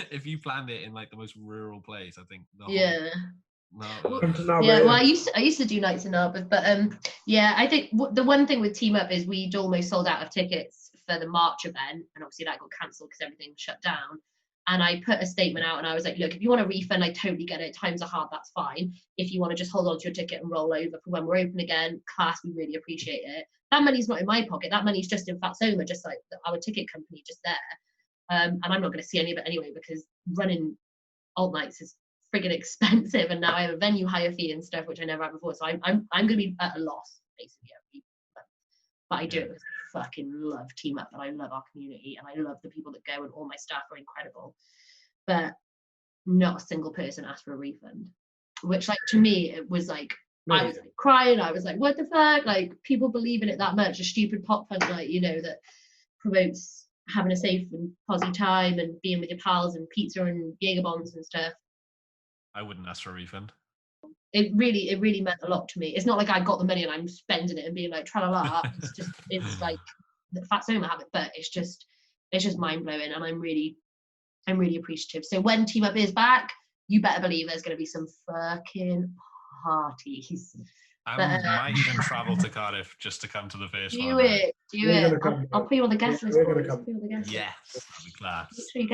If you planned it in like the most rural place, I think. Well, I used to do nights in Arbor, but I think the one thing with Team Up is we'd almost sold out of tickets for the March event, and obviously that got cancelled because everything shut down. And I put a statement out and I was like, look, if you want a refund, I totally get it. Times are hard, that's fine. If you want to just hold on to your ticket and roll over for when we're open again, class, we really appreciate it. That money's not in my pocket. That money's just in Fatsoma, just like our ticket company, just there. And I'm not going to see any of it anyway, because running alt nights is friggin' expensive, and now I have a venue hire fee and stuff, which I never had before. So I'm going to be at a loss basically every month. But I do it because I fucking love Team Up, and I love our community, and I love the people that go, and all my staff are incredible. But not a single person asked for a refund, which, like, to me, it was like, I was like crying. I was like, what the fuck? Like, people believe in it that much? A stupid pop funk night, you know, that promotes having a safe and posy time and being with your pals and pizza and Jaeger bombs and stuff. I wouldn't ask for a refund. It really meant a lot to me. It's not like I got the money and I'm spending it and being like, tra-la-la. It's like the Fatsoma have it, but it's just mind-blowing, and I'm really appreciative. So when Team Up is back, you better believe there's going to be some fucking parties. I might even travel to Cardiff just to come to the first one. Do it. I'll put you on the guest list. Yes, that'll be class. Make sure you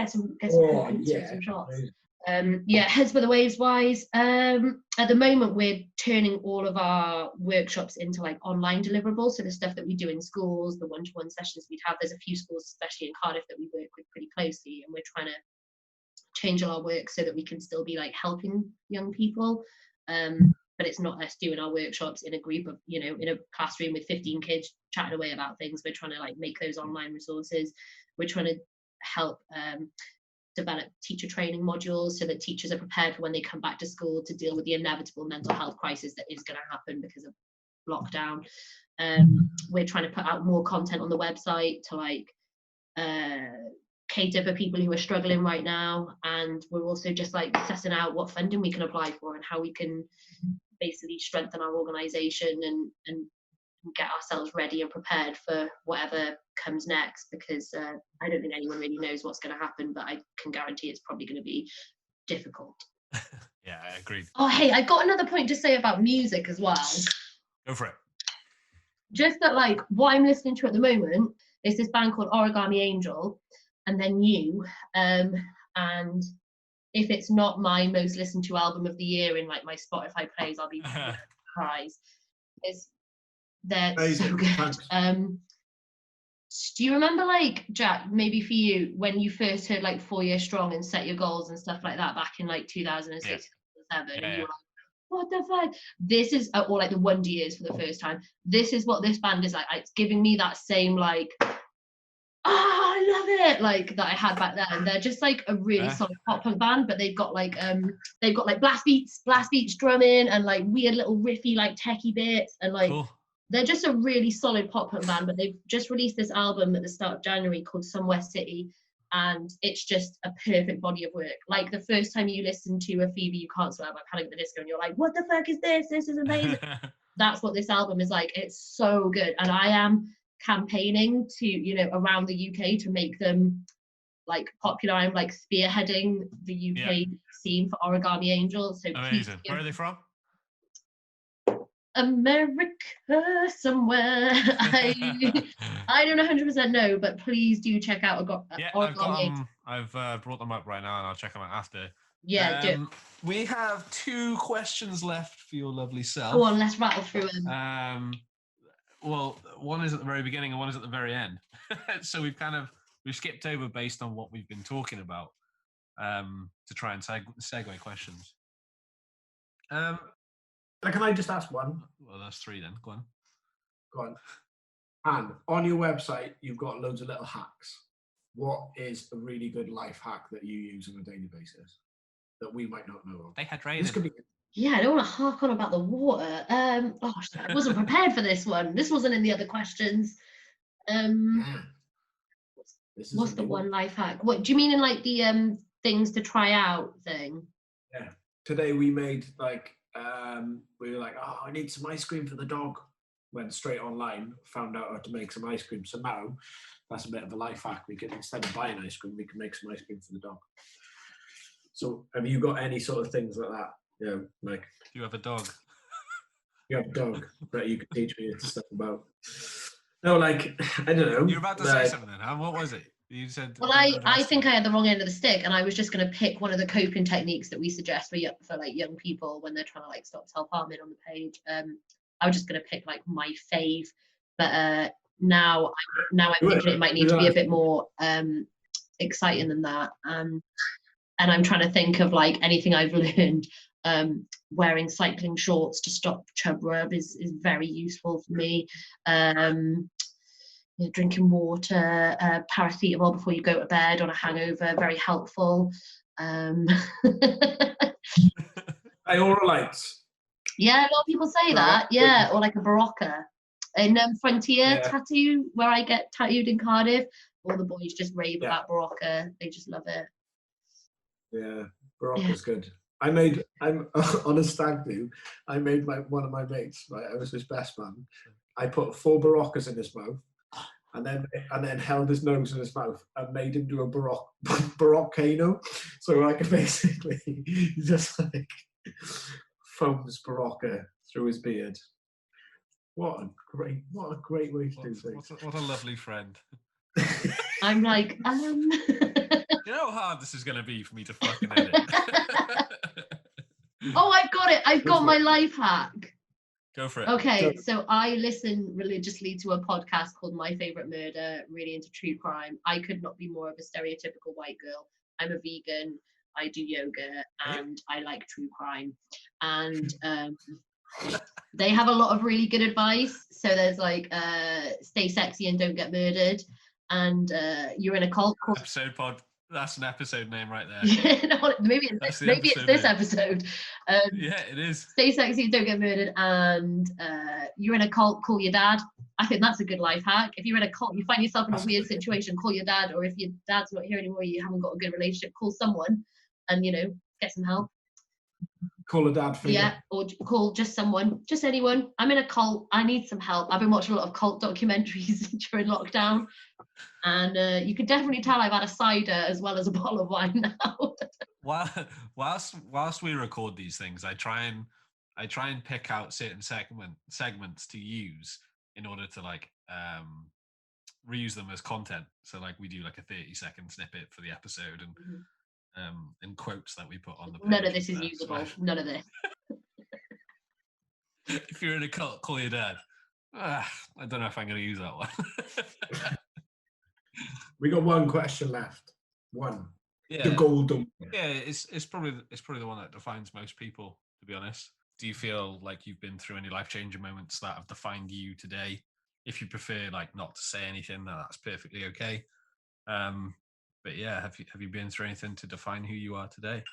get some shots. Heads for the waves wise. At the moment, we're turning all of our workshops into like online deliverables. So the stuff that we do in schools, the one-to-one sessions we'd have. There's a few schools, especially in Cardiff, that we work with pretty closely, and we're trying to change all our work so that we can still be like helping young people. But it's not us doing our workshops in a group of, you know, in a classroom with 15 kids chatting away about things. We're trying to like make those online resources. We're trying to help develop teacher training modules so that teachers are prepared for when they come back to school to deal with the inevitable mental health crisis that is going to happen because of lockdown. We're trying to put out more content on the website to like cater for people who are struggling right now, and we're also just like assessing out what funding we can apply for and how we can basically strengthen our organisation and get ourselves ready and prepared for whatever comes next, because I don't think anyone really knows what's going to happen, but I can guarantee it's probably going to be difficult. Yeah, I agree. Oh, hey, I got another point to say about music as well. Go for it. Just that, like, what I'm listening to at the moment is this band called Origami Angel, and then you. And if it's not my most listened to album of the year in like my Spotify plays, I'll be surprised. They're so good. Do you remember, like, Jack, maybe for you, when you first heard like 4 Year Strong and Set Your Goals and stuff like that back in like 2006, 2007, and you were like, what the fuck? This is, or like the Wonder Years for the first time. This is what this band is like. It's giving me that same like, I love it, like that I had back then. They're just like a really solid pop punk band, but they've got like blast beats drumming and like weird little riffy like techie bits, and like they're just a really solid pop punk band. But they've just released this album at the start of January called Somewhere City, and it's just a perfect body of work. Like the first time you listen to a Phoebe You Can't Swear by Panic at the Disco and you're like, what the fuck is this? This is amazing. That's what this album is like. It's so good, and I am campaigning to, you know, around the UK to make them like popular. I'm like spearheading the UK scene for Origami Angel. So amazing. Where are they from? America somewhere. I don't 100% know, but please do check out Origami Angel. I've brought them up right now, and I'll check them out after. Do. We have 2 questions left for your lovely self. Go on, let's rattle through them. Well, one is at the very beginning and one is at the very end. So we've skipped over based on what we've been talking about to try and segue questions. Can I just ask one? Well, that's 3 then. Go on. And on your website, you've got loads of little hacks. What is a really good life hack that you use on a daily basis that we might not know of? They had rain. Yeah, I don't want to hark on about the water. I wasn't prepared for this one. This wasn't in the other questions. What's the one life hack? What do you mean in like the things to try out thing? Yeah. Today we made like we were like, oh, I need some ice cream for the dog. Went straight online, found out how to make some ice cream. So now that's a bit of a life hack. We can, instead of buying ice cream, we can make some ice cream for the dog. So have you got any sort of things like that? Yeah, like you have a dog. You have a dog that you can teach me stuff about. No, like I don't know. You're about to say something then, huh? What was it? You said. Well, I think I had the wrong end of the stick, and I was just going to pick one of the coping techniques that we suggest for like young people when they're trying to like stop self-harming on the page. I was just going to pick like my fave, but now I'm thinking it might need to be a bit more exciting than that. And I'm trying to think of like anything I've learned. Wearing cycling shorts to stop chub rub is very useful for me. Drinking water, paracetamol before you go to bed on a hangover, very helpful. Ioralites. Yeah, a lot of people say that. Yeah, or like a Barocca. In Frontier Tattoo, where I get tattooed in Cardiff, all the boys just rave about Barocca. They just love it. Yeah, Barocca's good. I'm on a stag do. I made one of my mates. Right, I was his best man. I put 4 Baroccas in his mouth, and then held his nose in his mouth and made him do a Baroccano. So like basically, he just like foams Barocca through his beard. What a great way to do things. What a lovely friend. I'm like, You know how hard this is going to be for me to fucking edit. Oh, I've got it. I've got my life hack. Go for it. Okay, so I listen religiously to a podcast called My Favorite Murder, really into true crime. I could not be more of a stereotypical white girl. I'm a vegan, I do yoga, and I like true crime. And they have a lot of really good advice. So there's like, stay sexy and don't get murdered. And you're in a cult called... That's an episode name right there. No, maybe it's this episode. Yeah, it is. Stay sexy, don't get murdered, and you're in a cult, call your dad. I think that's a good life hack. If you're in a cult, you find yourself in a weird situation, call your dad, or if your dad's not here anymore, you haven't got a good relationship, call someone and, get some help. Call a dad figure. Yeah, or call just someone, just anyone. I'm in a cult, I need some help. I've been watching a lot of cult documentaries during lockdown. And you can definitely tell I've had a cider as well as a bottle of wine now. Whilst we record these things, I try and pick out certain segments to use in order to like reuse them as content. So like we do like a 30-second snippet for the episode and quotes that we put on the page. None of this is usable. None of this. If you're in a cult, call your dad. I don't know if I'm going to use that one. We got one question left. One. Yeah. The golden. Yeah, it's probably the one that defines most people, to be honest. Do you feel like you've been through any life-changing moments that have defined you today? If you prefer like not to say anything, then that's perfectly okay. But yeah, have you been through anything to define who you are today?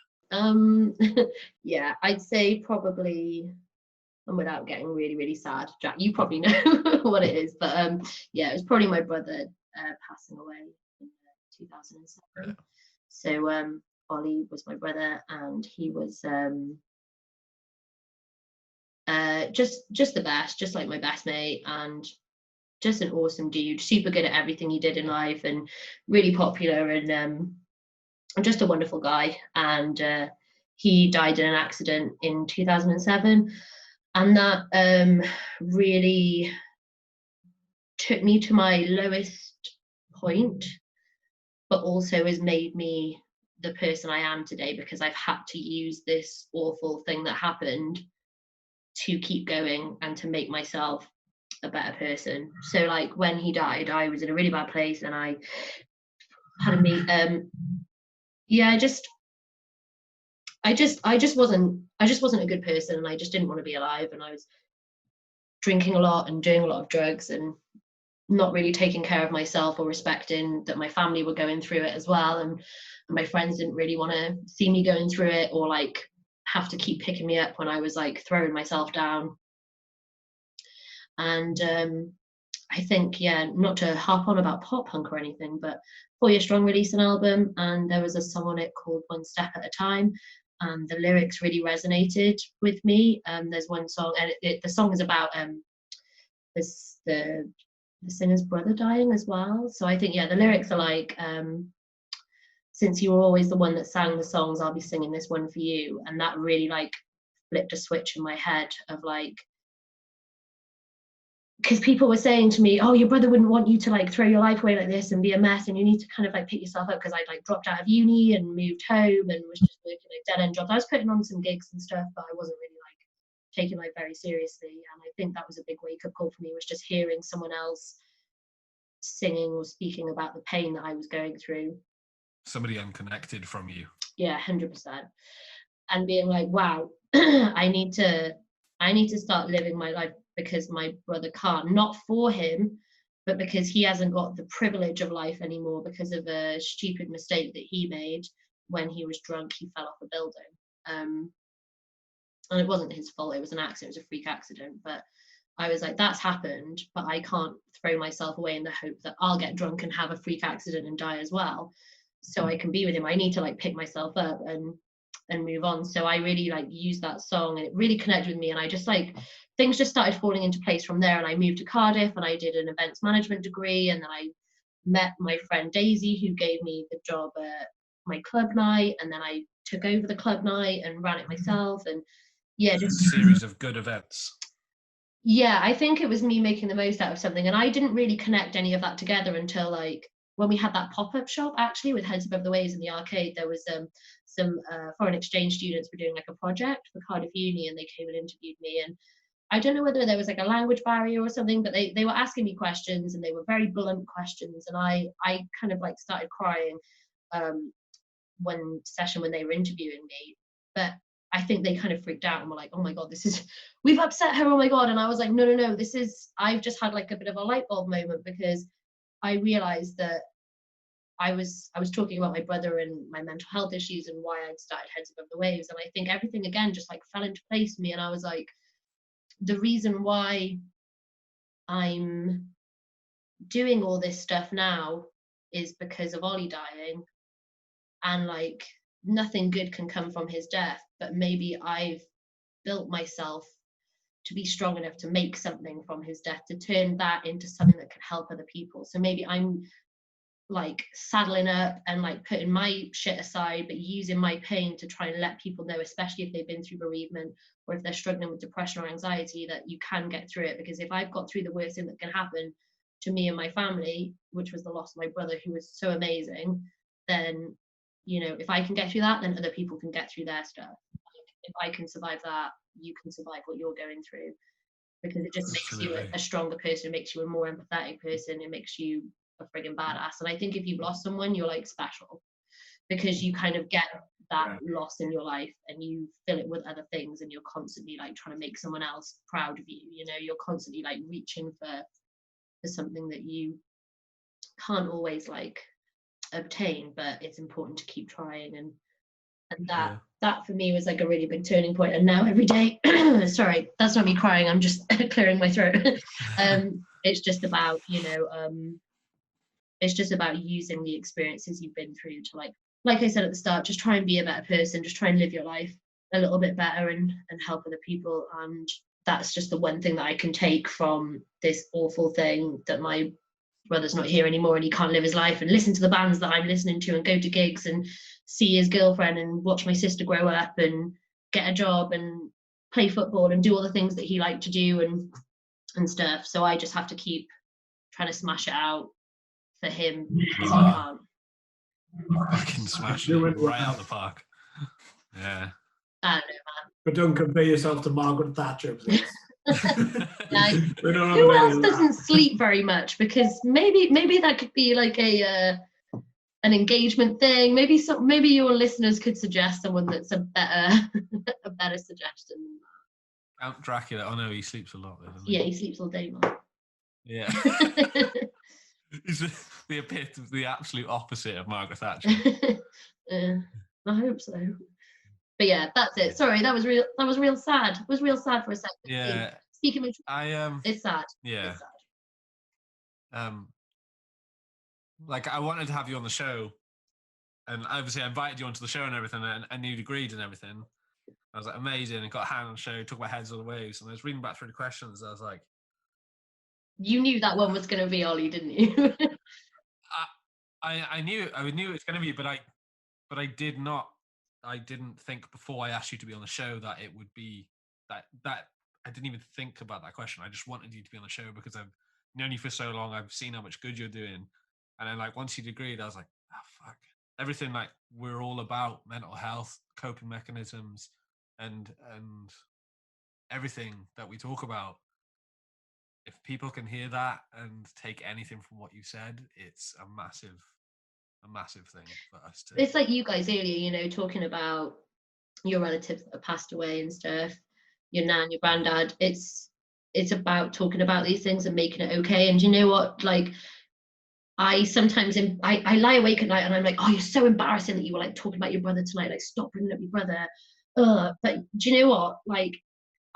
Yeah, I'd say probably, and without getting really, really sad, Jack, you probably know what it is, but yeah, it was probably my brother passing away in 2007. Yeah. So Ollie was my brother, and he was just the best, just like my best mate, and just an awesome dude, super good at everything he did in life, and really popular, and just a wonderful guy. And he died in an accident in 2007, and that really took me to my lowest point, but also has made me the person I am today, because I've had to use this awful thing that happened to keep going and to make myself a better person. So like when he died, I was in a really bad place, and I had a meet I just wasn't a good person, and I just didn't want to be alive, and I was drinking a lot and doing a lot of drugs and not really taking care of myself or respecting that my family were going through it as well, and my friends didn't really want to see me going through it, or like have to keep picking me up when I was like throwing myself down. And I think, not to harp on about pop punk or anything, but 4 Year Strong released an album, and there was a song on it called One Step at a Time, and the lyrics really resonated with me. There's one song, and the song is about the singer's brother dying as well. So I think, the lyrics are like, since you were always the one that sang the songs, I'll be singing this one for you. And that really like flipped a switch in my head of like, because people were saying to me, oh, your brother wouldn't want you to like throw your life away like this and be a mess, and you need to kind of like pick yourself up, because I'd like dropped out of uni and moved home and was just working like dead end jobs. I was putting on some gigs and stuff, but I wasn't really like taking life very seriously. And I think that was a big wake up call for me, was just hearing someone else singing or speaking about the pain that I was going through. Somebody unconnected from you. Yeah, 100%. And being like, wow, I need to start living my life, because my brother can't, not for him, but because he hasn't got the privilege of life anymore because of a stupid mistake that he made when he was drunk. He fell off a building. And it wasn't his fault, it was an accident, it was a freak accident. But I was like, that's happened, but I can't throw myself away in the hope that I'll get drunk and have a freak accident and die as well, so I can be with him. I need to like pick myself up and move on. So I really like used that song, and it really connected with me, and I just like, things just started falling into place from there. And I moved to Cardiff and I did an events management degree, and then I met my friend Daisy, who gave me the job at my club night, and then I took over the club night and ran it myself. And yeah, just a series of good events. Yeah, I think it was me making the most out of something, and I didn't really connect any of that together until like when we had that pop-up shop actually with Heads Above the Waves in the arcade. There was some foreign exchange students were doing like a project for Cardiff Uni, and they came and interviewed me, and I don't know whether there was like a language barrier or something, but they were asking me questions, and they were very blunt questions, and I kind of like started crying one session when they were interviewing me. But I think they kind of freaked out and were like, oh my God, we've upset her, oh my God. And I was like, no, I've just had like a bit of a light bulb moment, because I realized that I was talking about my brother and my mental health issues and why I'd started Heads Above the Waves. And I think everything again just like fell into place for me. And I was like, the reason why I'm doing all this stuff now is because of Ollie dying. And like, nothing good can come from his death, but maybe I've built myself to be strong enough to make something from his death, to turn that into something that can help other people. So maybe I'm like saddling up and like putting my shit aside, but using my pain to try and let people know, especially if they've been through bereavement or if they're struggling with depression or anxiety, that you can get through it. Because if I've got through the worst thing that can happen to me and my family, which was the loss of my brother, who was so amazing, then, you know, if I can get through that, then other people can get through their stuff. Like, if I can survive that, you can survive what you're going through, because it just makes you a stronger person, it makes you a more empathetic person, it makes you a friggin' badass. And I think if you've lost someone, you're like special, because you kind of get that loss in your life and you fill it with other things, and you're constantly like trying to make someone else proud of you, you know, you're constantly like reaching for something that you can't always like obtain, but it's important to keep trying. And that for me was like a really big turning point. And now every day sorry, that's not me crying, I'm just clearing my throat. It's just about, you know, it's just about using the experiences you've been through to like I said at the start, just try and be a better person, just try and live your life a little bit better and help other people. And that's just the one thing that I can take from this awful thing, that my brother's not here anymore and he can't live his life and listen to the bands that I'm listening to and go to gigs and see his girlfriend and watch my sister grow up and get a job and play football and do all the things that he liked to do and stuff. So I just have to keep trying to smash it out for him, because he can't. Fucking smash it right out the park. Yeah. I don't know, man. But don't compare yourself to Margaret Thatcher, please. Like, who else doesn't sleep very much? Because maybe that could be like an engagement thing. Maybe your listeners could suggest someone that's a better suggestion. Count Dracula. Oh no, he sleeps a lot. Doesn't he? Yeah, he sleeps all day, man. Yeah. He's the absolute opposite of Margaret Thatcher. I hope so. But yeah, that's it. Sorry, that was real sad. It was real sad for a second. Yeah. Speaking of, it's sad. Yeah. It's sad. Like I wanted to have you on the show, and obviously I invited you onto the show and everything, and you'd agreed and everything. I was like, amazing, and got a hand on the show, talk about Heads of the Waves, and I was reading back through the questions, I was like, you knew that one was going to be Ollie, didn't you? I knew it was going to be, but I didn't think before I asked you to be on the show that it would be that didn't even think about that question. I just wanted you to be on the show because I've known you for so long. I've seen how much good you're doing. And then like once you'd agreed, I was like, oh fuck. Everything like we're all about mental health, coping mechanisms, and everything that we talk about. If people can hear that and take anything from what you said, it's a massive thing for us to. It's like you guys earlier, you know, talking about your relatives that have passed away and stuff, your nan, your granddad. It's about talking about these things and making it okay. And you know what, like I sometimes I lie awake at night and I'm like, oh, you're so embarrassing that you were like talking about your brother tonight, like stop bringing up your brother. But do you know what, like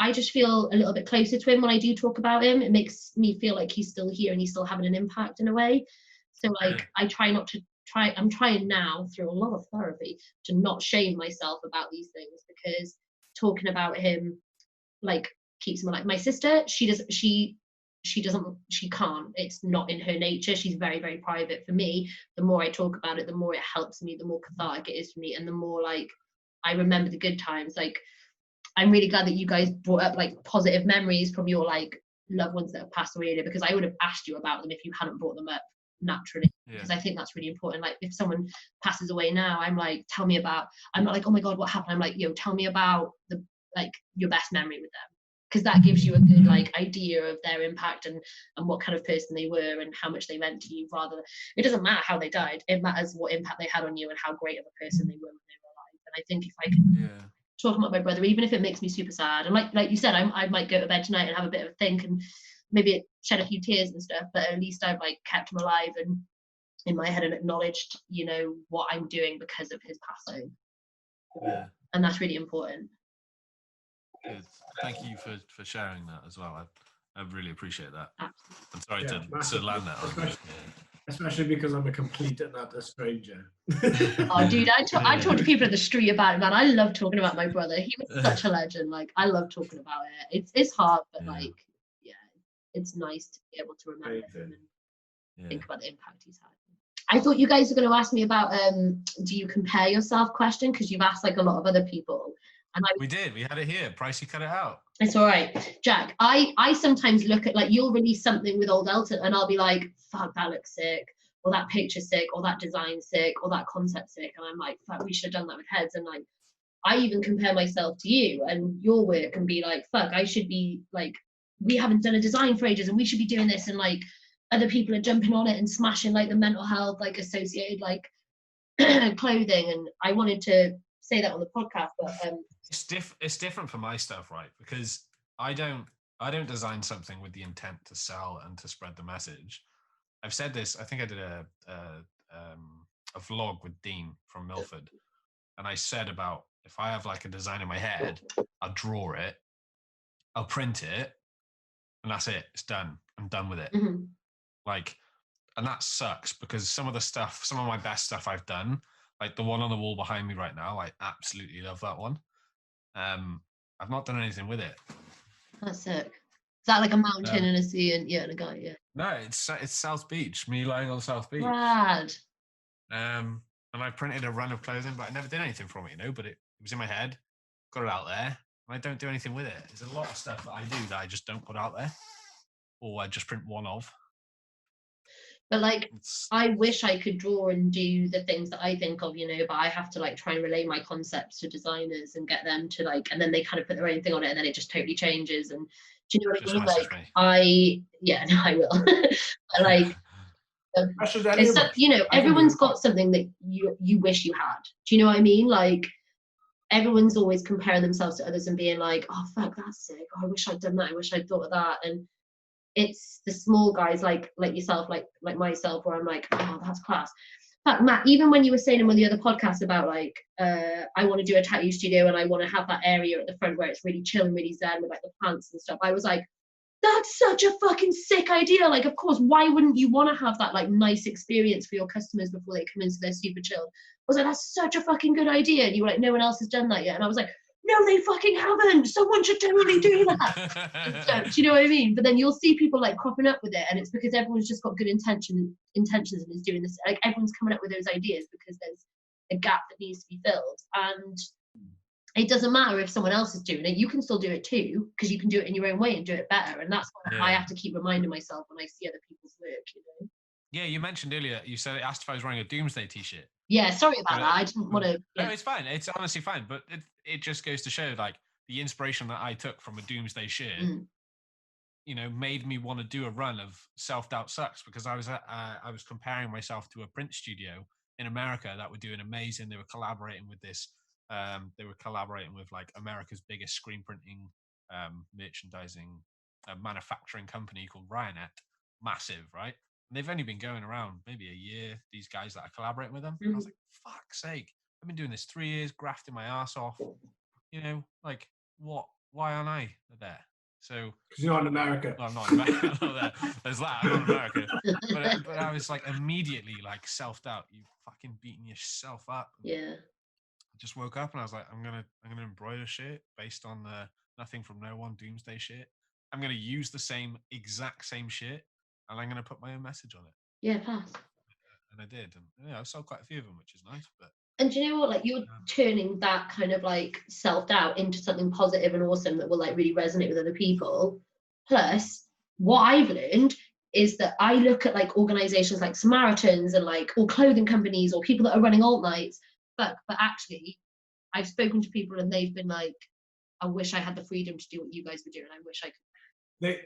I just feel a little bit closer to him when I do talk about him. It makes me feel like he's still here and he's still having an impact in a way. So like I try not to I'm trying now through a lot of therapy to not shame myself about these things, because talking about him like keeps me, like my sister, she can't, it's not in her nature. She's very, very private. For me, the more I talk about it, the more it helps me, the more cathartic it is for me, and the more like I remember the good times. Like I'm really glad that you guys brought up like positive memories from your like loved ones that have passed away, because I would have asked you about them if you hadn't brought them up naturally. Because I think that's really important. Like if someone passes away now, I'm like, tell me about, I'm not like, oh my god, what happened? I'm like, yo, tell me about the like your best memory with them, because that gives you a good like idea of their impact and what kind of person they were and how much they meant to you. Rather, it doesn't matter how they died, it matters what impact they had on you and how great of a person they were when they were alive. And I think if I can talk about my brother, even if it makes me super sad, and like you said, I might go to bed tonight and have a bit of a think and maybe shed a few tears and stuff, but at least I've like kept him alive and in my head and acknowledged, you know, what I'm doing because of his passing. And that's really important. Good. Thank you for sharing that as well. I really appreciate that. Absolutely. I'm sorry to land that on you. Especially because I'm a complete and utter stranger. Oh, dude, I talk to people in the street about it, man. I love talking about my brother. He was such a legend. Like, I love talking about it. It's hard, but like, it's nice to be able to remember him and think about the impact he's had. I thought you guys were going to ask me about do you compare yourself question, because you've asked like a lot of other people. And we had it here. Pricey cut it out. It's all right, Jack. I sometimes look at like, you'll release something with old Elton and I'll be like, fuck, that looks sick, or that picture's sick, or that design's sick, or that concept's sick, and I'm like, fuck, we should have done that with heads. And like I even compare myself to you and your work and be like, fuck, I should be like, we haven't done a design for ages and we should be doing this, and like other people are jumping on it and smashing like the mental health like associated like clothing. And I wanted to say that on the podcast, but it's different for my stuff, right? Because I don't design something with the intent to sell and to spread the message. I've said this. I think I did a vlog with Dean from Milford, and I said about, if I have like a design in my head, I'll draw it, I'll print it, and that's it. It's done. I'm done with it. Mm-hmm. Like, and that sucks because some of my best stuff I've done, like the one on the wall behind me right now, I absolutely love that one. I've not done anything with it. That's sick. Is that like a mountain and a sea and a guy? Yeah. No, it's South Beach. Me lying on South Beach. Rad. And I printed a run of clothing, but I never did anything from it, you know. But it was in my head, got it out there, and I don't do anything with it. There's a lot of stuff that I do that I just don't put out there, or I just print one of. But like, I wish I could draw and do the things that I think of, you know, but I have to like try and relay my concepts to designers and get them to like, and then they kind of put their own thing on it, and then it just totally changes. And do you know what I mean? Like, I will. But like, it's you know, everyone's got something that you wish you had. Do you know what I mean? Like, everyone's always comparing themselves to others and being like, oh fuck, that's sick. Oh, I wish I'd done that. I wish I'd thought of that. And it's the small guys like yourself, like myself, where I'm like, oh, that's class. But Matt, even when you were saying in one of the other podcasts about like, I want to do a tattoo studio and I want to have that area at the front where it's really chill and really zen with like the plants and stuff, I was like, that's such a fucking sick idea. Like, of course, why wouldn't you want to have that like nice experience for your customers before they come in so they're super chill? I was like, that's such a fucking good idea. And you were like, no one else has done that yet. And I was like, no, they fucking haven't. Someone should totally do that. So, do you know what I mean? But then you'll see people like cropping up with it, and it's because everyone's just got good intentions and is doing this. Like, everyone's coming up with those ideas because there's a gap that needs to be filled. And it doesn't matter if someone else is doing it, you can still do it too, because you can do it in your own way and do it better. And that's what I have to keep reminding myself when I see other people's work, you know. Yeah, you mentioned earlier, you asked if I was wearing a Doomsday t-shirt. Yeah, sorry about that. I didn't want to. No, it's fine. It's honestly fine. But it just goes to show, like, the inspiration that I took from a Doomsday shirt, you know, made me want to do a run of Self-Doubt Sucks, because I was comparing myself to a print studio in America that were doing amazing. They were collaborating with like America's biggest screen printing, merchandising, manufacturing company called Ryonet. Massive, right? And they've only been going around maybe a year, these guys that are collaborating with them. I was like, fuck's sake, I've been doing this 3 years, grafting my ass off. You know, like, what? Why aren't I there? So, because you're not in America. No, I'm not in America. There's that. I'm not in America. But I was like, immediately, like, self-doubt. You fucking beating yourself up. Yeah. I just woke up and I was like, I'm gonna embroider shit based on the Nothing from No One Doomsday shit. I'm gonna use the exact same shit, and I'm gonna put my own message on it. Yeah, pass. And I did, and I sold quite a few of them, which is nice. But and do you know what? Like, you're turning that kind of like self-doubt into something positive and awesome that will like really resonate with other people. Plus, what I've learned is that I look at like organizations like Samaritans and like, or clothing companies or people that are running alt nights, but actually I've spoken to people and they've been like, I wish I had the freedom to do what you guys were doing. I wish I could.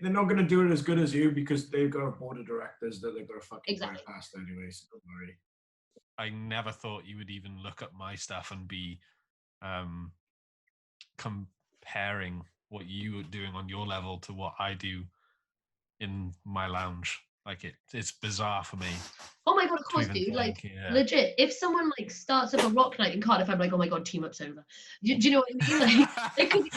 They're not going to do it as good as you, because they've got a board of directors that they've got to fucking bypass anyway, so don't worry. I never thought you would even look at my stuff and be comparing what you were doing on your level to what I do in my lounge. Like, it's bizarre for me. Oh my god, of course, dude. Like, legit, if someone like starts up a rock night in Cardiff, I'm like, oh my god, Team Up's over. Do you know what I mean? Like,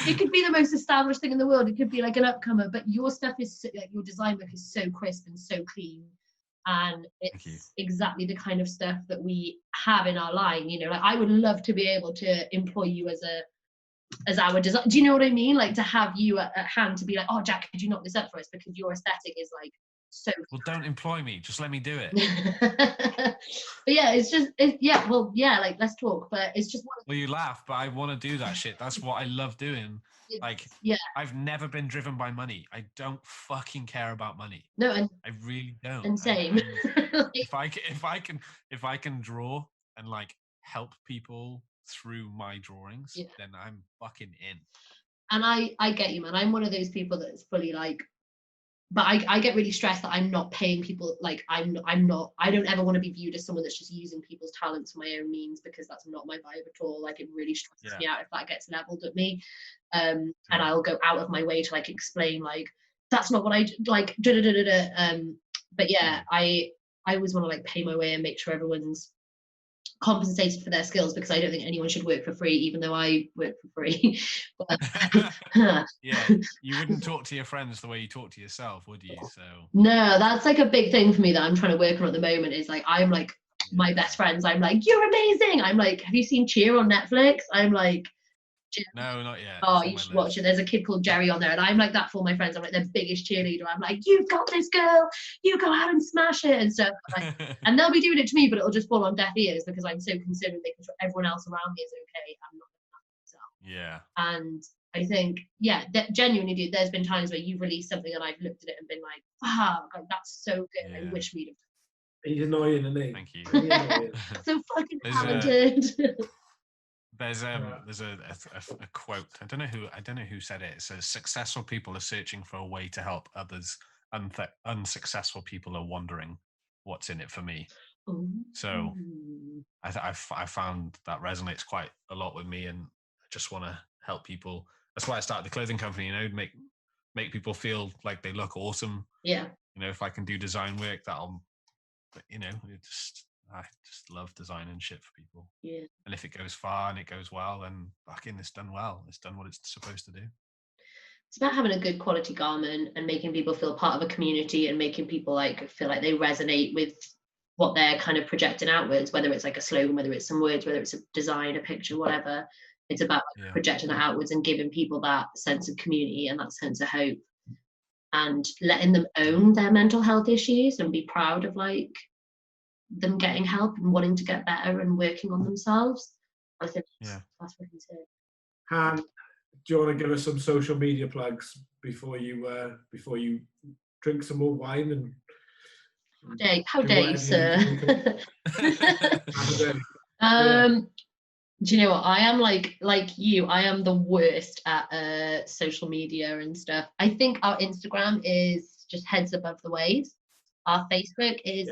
it could be the most established thing in the world. It could be like an upcomer, but your stuff is like, your design work is so crisp and so clean, and it's exactly the kind of stuff that we have in our line. You know, like, I would love to be able to employ you as our design. Do you know what I mean? Like, to have you at hand to be like, oh, Jack, could you knock this up for us, because your aesthetic is like so. Well, don't employ me, just let me do it. But yeah, it's just like, let's talk. But it's just well, you laugh, but I want to do that shit. That's what I love doing. Like, I've never been driven by money. I don't fucking care about money. No, and I really don't. And same. If I can draw and like help people through my drawings, then I'm fucking in. And I get you, man. I'm one of those people that's fully like, but I get really stressed that I'm not paying people. Like, I don't ever want to be viewed as someone that's just using people's talents for my own means, because that's not my vibe at all. Like, it really stresses me out if that gets leveled at me. And I'll go out of my way to like explain, like, that's not what I like. But yeah, I always want to like pay my way and make sure everyone's compensated for their skills, because I don't think anyone should work for free, even though I work for free. Yeah, you wouldn't talk to your friends the way you talk to yourself, would you? So no, that's like a big thing for me that I'm trying to work on at the moment, is like, I'm like, my best friends, I'm like, you're amazing. I'm like, have you seen Cheer on Netflix? I'm like, no, not yet. Oh, you should watch it. There's a kid called Jerry on there, and I'm like that for my friends. I'm like their biggest cheerleader. I'm like, you've got this, girl. You go out and smash it and stuff. Like, and they'll be doing it to me, but it'll just fall on deaf ears, because I'm so concerned with making sure everyone else around me is okay. I'm not myself. Yeah. And I think, that genuinely, dude, there's been times where you've released something and I've looked at it and been like, wow, like, that's so good. I wish we'd have. He's annoying, isn't he? Thank you. So fucking talented. There's a quote. I don't know who said it. It says, "Successful people are searching for a way to help others. Unsuccessful people are wondering what's in it for me." So I found that resonates quite a lot with me, and I just want to help people. That's why I started the clothing company. You know, make people feel like they look awesome. Yeah. You know, if I can do design work, that'll. You know, I just love designing shit for people. Yeah. And if it goes far and it goes well, then fucking it's done well. It's done what it's supposed to do. It's about having a good quality garment and making people feel part of a community, and making people like feel like they resonate with what they're kind of projecting outwards, whether it's like a slogan, whether it's some words, whether it's a design, a picture, whatever. It's about projecting it outwards and giving people that sense of community and that sense of hope, and letting them own their mental health issues and be proud of like them getting help and wanting to get better and working on themselves. I think that's what he said. Han, do you want to give us some social media plugs before you drink some more wine and? How dare you, sir? Do you know what? I am like you. I am the worst at social media and stuff. I think our Instagram is just Heads Above the Waves. Our Facebook is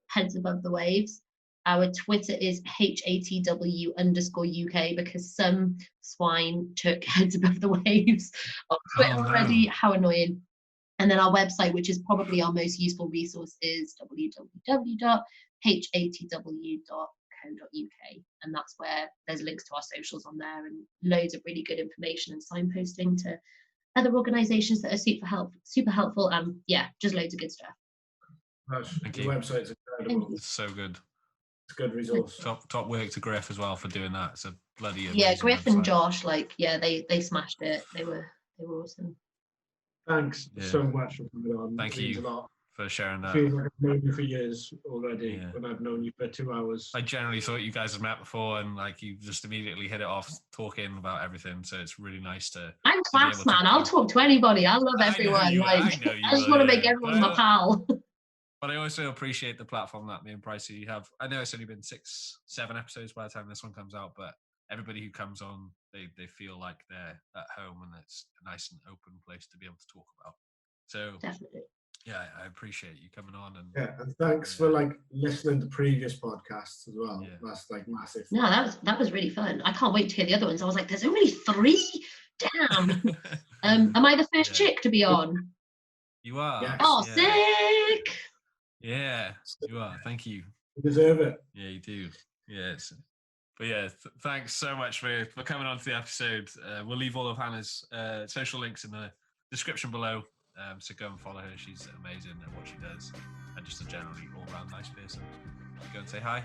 Heads Above the Waves. Our Twitter is HATW_UK because some swine took Heads Above the Waves on Twitter already. How annoying. And then our website, which is probably our most useful resource, is www.hatw.co.uk, and that's where there's links to our socials on there and loads of really good information and signposting to other organisations that are super helpful, and just loads of good stuff. The website's incredible. It's so good. It's a good resource. Top work to Griff as well for doing that. It's a bloody Griff website. and Josh, they smashed it. They were awesome. Thanks so much for coming on. Thank you for sharing that. I feel like I've known you for years already when I've known you for 2 hours. I generally thought you guys had met before and like you just immediately hit it off talking about everything. So it's really nice to. I'm class, man. I'll talk to anybody. I love everyone. I just want to make everyone my pal. But I also appreciate the platform that me and Pricey have. I know it's only been 6-7 episodes by the time this one comes out, but everybody who comes on, they feel like they're at home and it's a nice and open place to be able to talk about. So definitely. Yeah, I appreciate you coming on and and thanks for like listening to previous podcasts as well. Yeah. That's like massive. No, that was really fun. I can't wait to hear the other ones. I was like, there's only 3. Damn. Am I the first chick to be on? You are. Yes. Oh, sick. Yeah, you are. Thank you. You deserve it. Yeah, you do. Yeah. But yeah, thanks so much for coming on to the episode. We'll leave all of Hannah's social links in the description below. So go and follow her. She's amazing at what she does and just a generally all-round nice person. Go and say hi.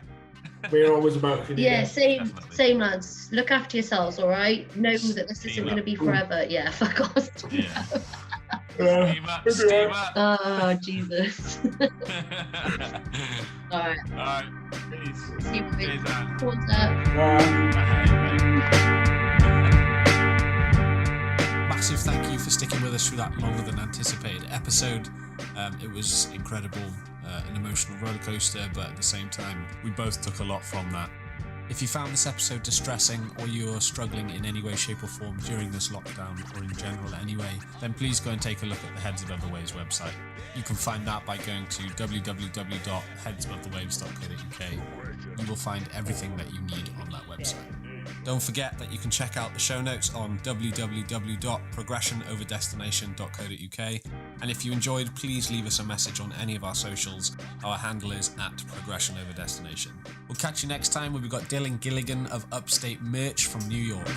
We're always about it. Yeah, same lads. Look after yourselves, all right? Know that this isn't going to be forever. Yeah, fuck off. Yeah. Steam up. Oh, Jesus. All right. Peace. See you Cheers, later. Massive thank you for sticking with us through that longer than anticipated episode. It was incredible, an emotional roller coaster, but at the same time, we both took a lot from that. If you found this episode distressing or you're struggling in any way, shape or form during this lockdown or in general anyway, then please go and take a look at the Heads Above the Waves website. You can find that by going to www.headsabovethewaves.co.uk. You will find everything that you need on that website. Don't forget that you can check out the show notes on www.progressionoverdestination.co.uk. And if you enjoyed, please leave us a message on any of our socials. Our handle is @progressionoverdestination. We'll catch you next time when we've got Dylan Gilligan of Upstate Merch from New York.